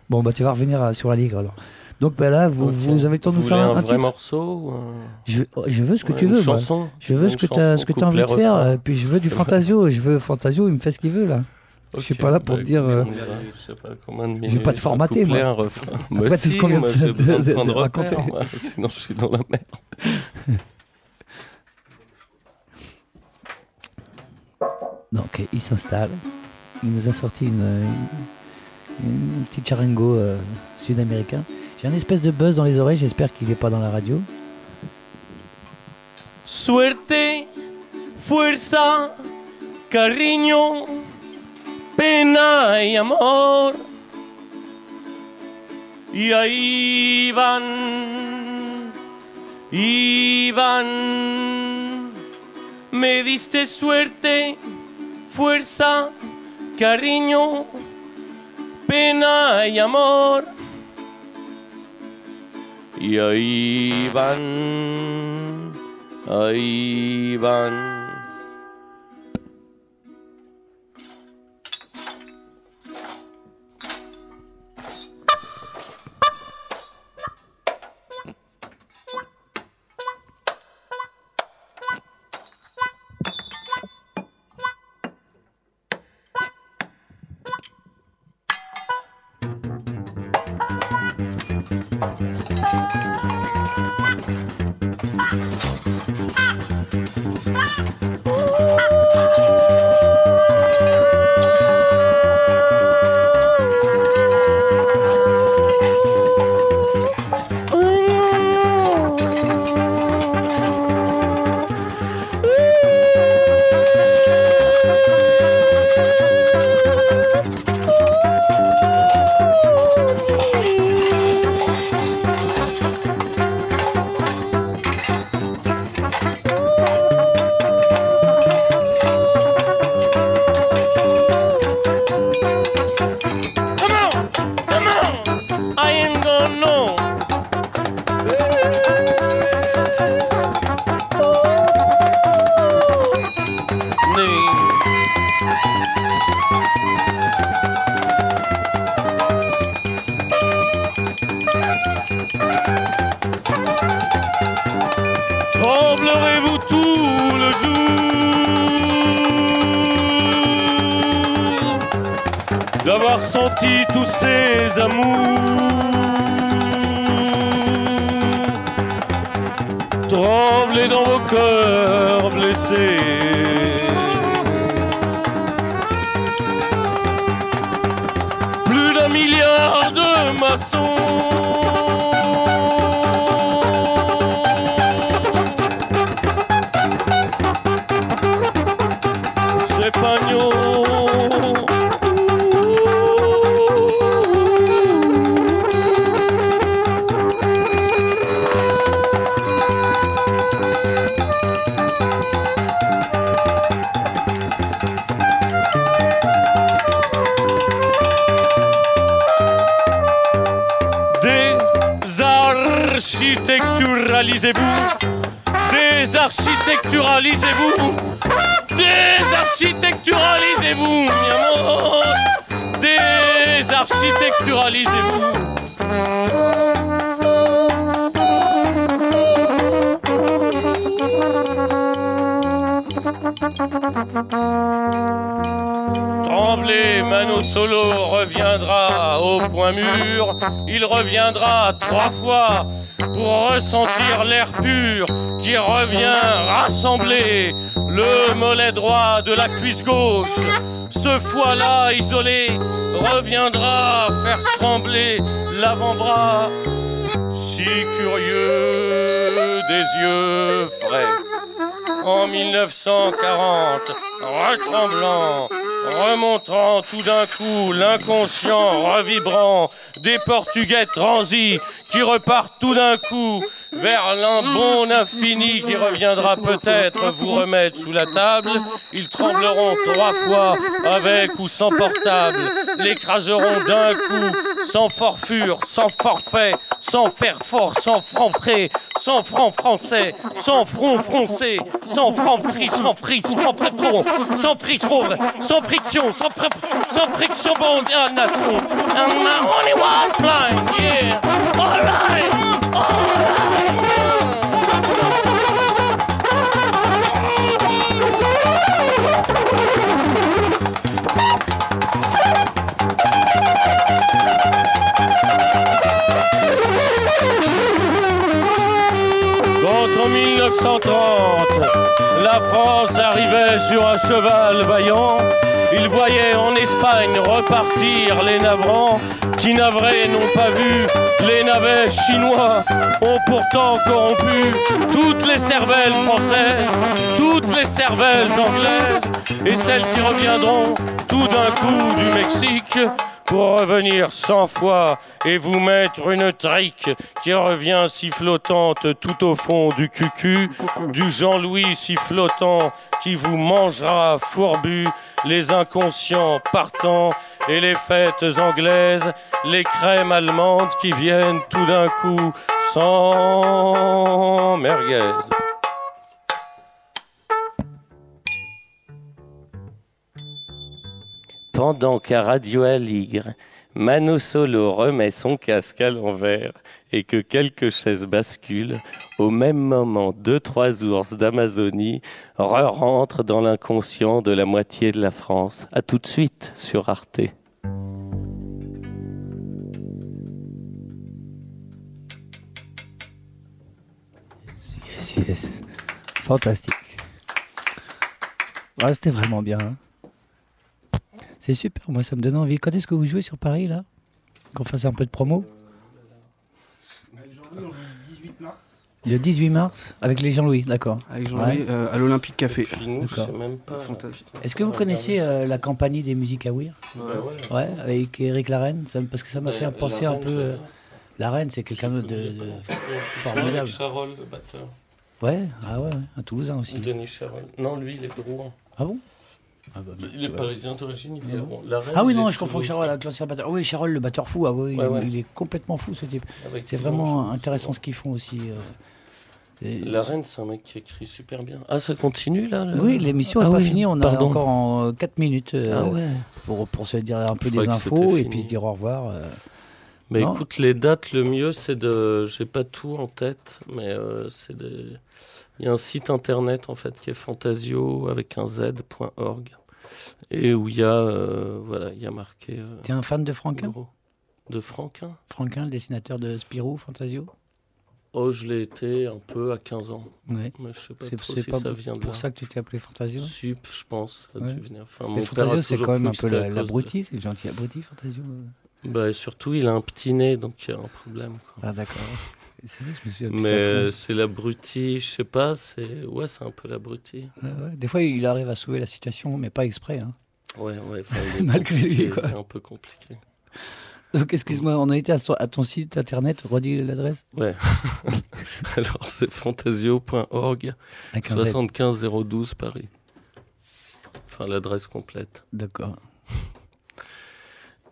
Bon tu vas revenir sur la Ligue alors. Donc là, vous avez le temps de nous faire un vrai morceau. Je veux ce que tu veux. Une chanson. Je veux ce que tu as envie de faire. Puis je veux du Fantasio. Je veux Fantasio. Il me fait ce qu'il veut là. Okay, je suis pas là pour te dire. Je vais pas te formater, moi. Après tout ce qu'on vient de raconter. Sinon, je suis dans la merde. Donc, il s'installe. Il nous a sorti une petite charango sud-américain. J'ai un espèce de buzz dans les oreilles. J'espère qu'il n'est pas dans la radio. Suerte, fuerza, cariño. Pena y amor, y ahí van, me diste suerte, fuerza, cariño, pena y amor, y ahí van. Tremblerez-vous tout le jour d'avoir senti tous ces amours? Tremblez dans vos cœurs blessés. Plus d'1 milliard de maçons Désarchitecturalisez-vous, désarchitecturalisez-vous, désarchitecturalisez-vous, mi amor, désarchitecturalisez-vous. Tremblez, Mano Solo reviendra au point mûr. Il reviendra 3 fois pour ressentir l'air pur qui revient rassembler le mollet droit de la cuisse gauche. Ce foie-là isolé reviendra faire trembler l'avant-bras si curieux des yeux frais. En 1940, retremblant, remontant tout d'un coup, l'inconscient revibrant des Portugais transis qui repartent tout d'un coup vers l'un bon infini qui reviendra peut-être vous remettre sous la table. Ils trembleront 3 fois avec ou sans portable, l'écraseront d'un coup, sans forfure, sans forfait, sans faire fort, sans franc frais, sans franc français, sans front froncé, sans franc fri, sans fris, sans prépron, sans frisson, sans friction, sans friction bon nation. And my honey was flying, yeah, all right, all right. Quand en 1930, la France arrivait sur un cheval vaillant, il voyait en Espagne repartir les navrants qui navrés n'ont pas vu. Les navets chinois ont pourtant corrompu toutes les cervelles françaises, toutes les cervelles anglaises et celles qui reviendront tout d'un coup du Mexique pour revenir 100 fois et vous mettre une trique qui revient sifflotante tout au fond du cucu, du Jean-Louis sifflotant qui vous mangera fourbu, les inconscients partant et les fêtes anglaises, les crèmes allemandes qui viennent tout d'un coup sans merguez. Pendant qu'à Radio Aligre, Mano Solo remet son casque à l'envers et que quelques chaises basculent, au même moment 2-3 ours d'Amazonie rentrent dans l'inconscient de la moitié de la France. À tout de suite sur Arte. C'était fantastique. Ouais, c'était vraiment bien. Hein. C'est super, moi ça me donne envie. Quand est-ce que vous jouez sur Paris là? Qu'on fasse un peu de promo? Jean-Louis, on joue le 18 mars. Le 18 mars avec les Jean-Louis, d'accord. Avec Jean-Louis à l'Olympique Café. D'accord. Même pas. Est-ce que vous connaissez la compagnie des musiques à Weir? Ouais, avec Eric Larenne, parce que ça m'a fait penser un peu. Larenne, c'est quelqu'un de formidable. Avec Charol, le batteur. Ouais, un Toulousain aussi. Denis Charol. Non, lui, il est de Rouen. Ah bon? Il est parisien d'origine, il est à Rouen. Ah oui, non, je confonds Charol avec l'ancien batteur. Oui, Charol, le batteur fou, il est complètement fou ce type. C'est vraiment intéressant ce qu'ils font aussi. Larenne, c'est un mec qui écrit super bien. Ah, ça continue là Oui, l'émission n'est pas finie, on a encore en 4 minutes pour se dire un peu des infos et puis se dire au revoir. Mais écoute, les dates, le mieux, c'est de... J'ai pas tout en tête, mais c'est de... Il y a un site internet, en fait, qui est fantasio, avec un z.org, et où il y a, il y a marqué... T'es un fan de Franquin? De Franquin? Franquin, le dessinateur de Spirou, Fantasio? Oh, je l'ai été un peu à 15 ans. Ouais. Mais je sais pas trop si ça vient de là. C'est pour ça que tu t'es appelé Fantasio? Sup, je pense. Ça a dû venir. Enfin, mais Fantasio, c'est quand même un peu l'abruti, c'est le gentil abruti, Fantasio. Bah, surtout, il a un petit nez, donc il y a un problème. Quoi. Ah, d'accord. C'est vrai que je me suis appelé mais c'est l'abruti, je sais pas, c'est un peu l'abruti. Des fois, il arrive à sauver la situation, mais pas exprès. Hein. Ouais, malgré lui, quoi. C'est un peu compliqué. Donc, excuse-moi, on a été à ton site internet, redis l'adresse. Ouais. Alors, c'est fantasio.org, 75 012 Paris. Enfin, l'adresse complète. D'accord.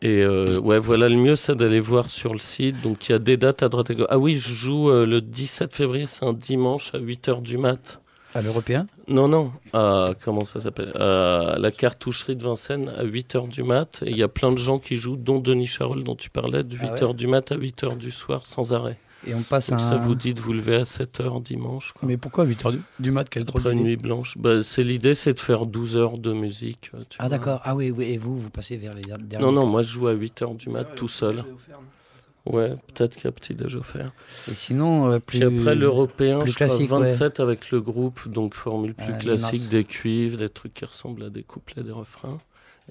Et voilà, le mieux, c'est d'aller voir sur le site. Donc, il y a des dates à droite et à gauche. Ah oui, je joue le 17 février, c'est un dimanche à 8h du mat. À l'Européen? Non. Comment ça s'appelle? À la cartoucherie de Vincennes à 8h du mat. Et il y a plein de gens qui jouent, dont Denis Charol, dont tu parlais, de 8h du mat à 8h du soir, sans arrêt. Et on passe donc ça vous dit de vous lever à 7h dimanche. Quoi. Mais pourquoi 8h du mat? Quelle Après une nuit blanche. L'idée, c'est de faire 12 heures de musique. Ah d'accord. Ah oui. Et vous passez vers les derniers... Non, moi je joue à 8h du mat tout seul. Ouais, peut-être qu'il y a petit déj offert. Et sinon, puis après l'Européen, je crois classique, 27 avec le groupe, donc formule plus classique, des cuivres, des trucs qui ressemblent à des couplets, des refrains.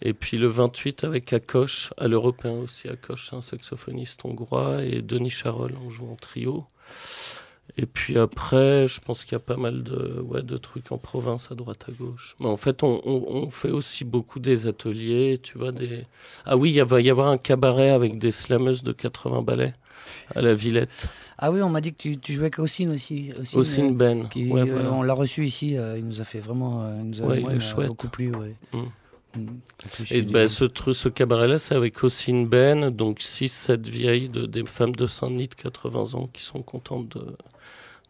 Et puis le 28 avec Akosh, à l'Européen aussi. Akosh, c'est un saxophoniste hongrois, et Denis Charol, on joue en trio. Et puis après, je pense qu'il y a pas mal de trucs en province, à droite, à gauche. Mais en fait, on fait aussi beaucoup des ateliers, tu vois, des... Ah oui, il va y avoir un cabaret avec des slameuses de 80 ballets à la Villette. Ah oui, on m'a dit que tu jouais avec Ossine aussi. Ossine Ben. Voilà. On l'a reçu ici, il nous a fait vraiment... il est chouette. Beaucoup plu, ouais. Et ce cabaret-là, c'est avec Ossine Ben, donc 6-7 vieilles, des femmes de Saint-Denis de 80 ans qui sont contentes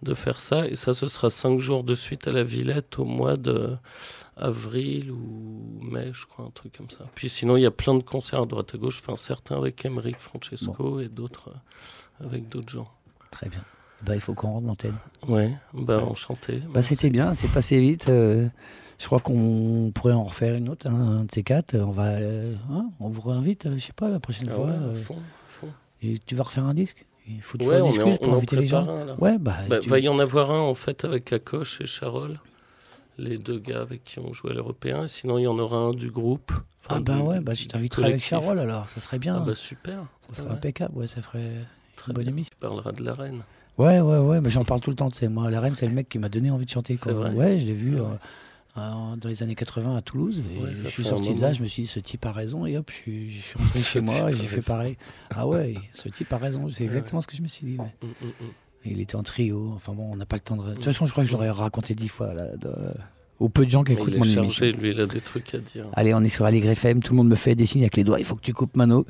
de faire ça. Et ça, ce sera 5 jours de suite à la Villette au mois d'avril ou mai, je crois, un truc comme ça. Puis sinon, il y a plein de concerts à droite à gauche, enfin certains avec Emeric Francesco et d'autres avec d'autres gens. Très bien. Il faut qu'on rentre l'antenne. Ouais, enchanté. C'était bien, c'est passé vite. Je crois qu'on pourrait en refaire une autre, un de ces quatre. On vous réinvite, je sais pas, la prochaine fois. Fond. Et tu vas refaire un disque? Il faut toujours une excuse pour inviter les gens. Va y en avoir un en fait avec Akosh et Charol, les deux gars avec qui on joue à l'Européen. Sinon, il y en aura un du groupe. Je t'inviterai avec Charol alors, ça serait bien. Super. Ça serait impeccable, ça ferait une bonne émission. Tu parleras de la reine. Ouais, mais j'en parle tout le temps. Moi, la reine, c'est le mec qui m'a donné envie de chanter. C'est vrai. Ouais, je l'ai vu dans les années 80 à Toulouse. Et je suis sorti de là, je me suis dit, ce type a raison. Et hop, je suis rentré chez moi et j'ai fait pareil. Ah ouais, ce type a raison. C'est exactement ce que je me suis dit. Ouais. Il était en trio. Enfin bon, on n'a pas le temps de... De toute façon, je crois que je l'aurais raconté 10 fois là, aux peu de gens qui écoutent mon émission. Lui, il a des trucs à dire. Allez, on est sur Allegre FM. Tout le monde me fait des signes avec les doigts. Il faut que tu coupes Mano.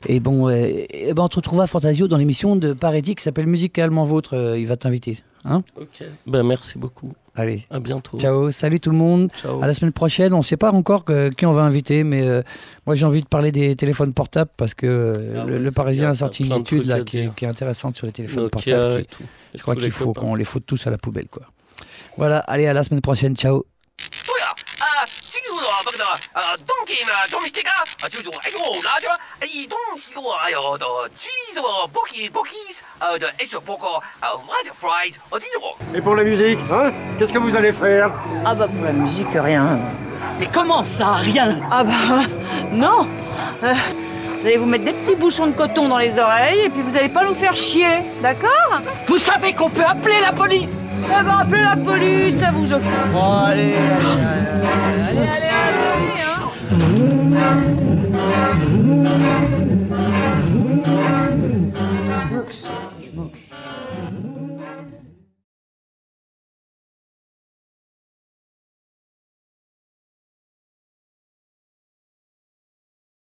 Et bon, on te retrouvera à Fantasio dans l'émission de Paretti qui s'appelle Musicalement Vôtre. Il va t'inviter. Hein? Ok. Merci beaucoup. Allez. À bientôt. Ciao. Salut tout le monde. Ciao. À la semaine prochaine. On ne sait pas encore qui on va inviter, mais moi j'ai envie de parler des téléphones portables parce que le Parisien a sorti une étude là qui est intéressante sur les téléphones portables. Je crois qu'il faut qu'on les foute tous à la poubelle, quoi. Voilà. Allez, à la semaine prochaine. Ciao. Et pour la musique, hein? Qu'est-ce que vous allez faire? Ah bah pour la musique, rien. Mais comment ça, rien? Ah bah non. Vous allez vous mettre des petits bouchons de coton dans les oreilles et puis vous allez pas nous faire chier, d'accord? Vous savez qu'on peut appeler la police? Eh ben appelez la police, ça vous occupe. Bon, allez, hein.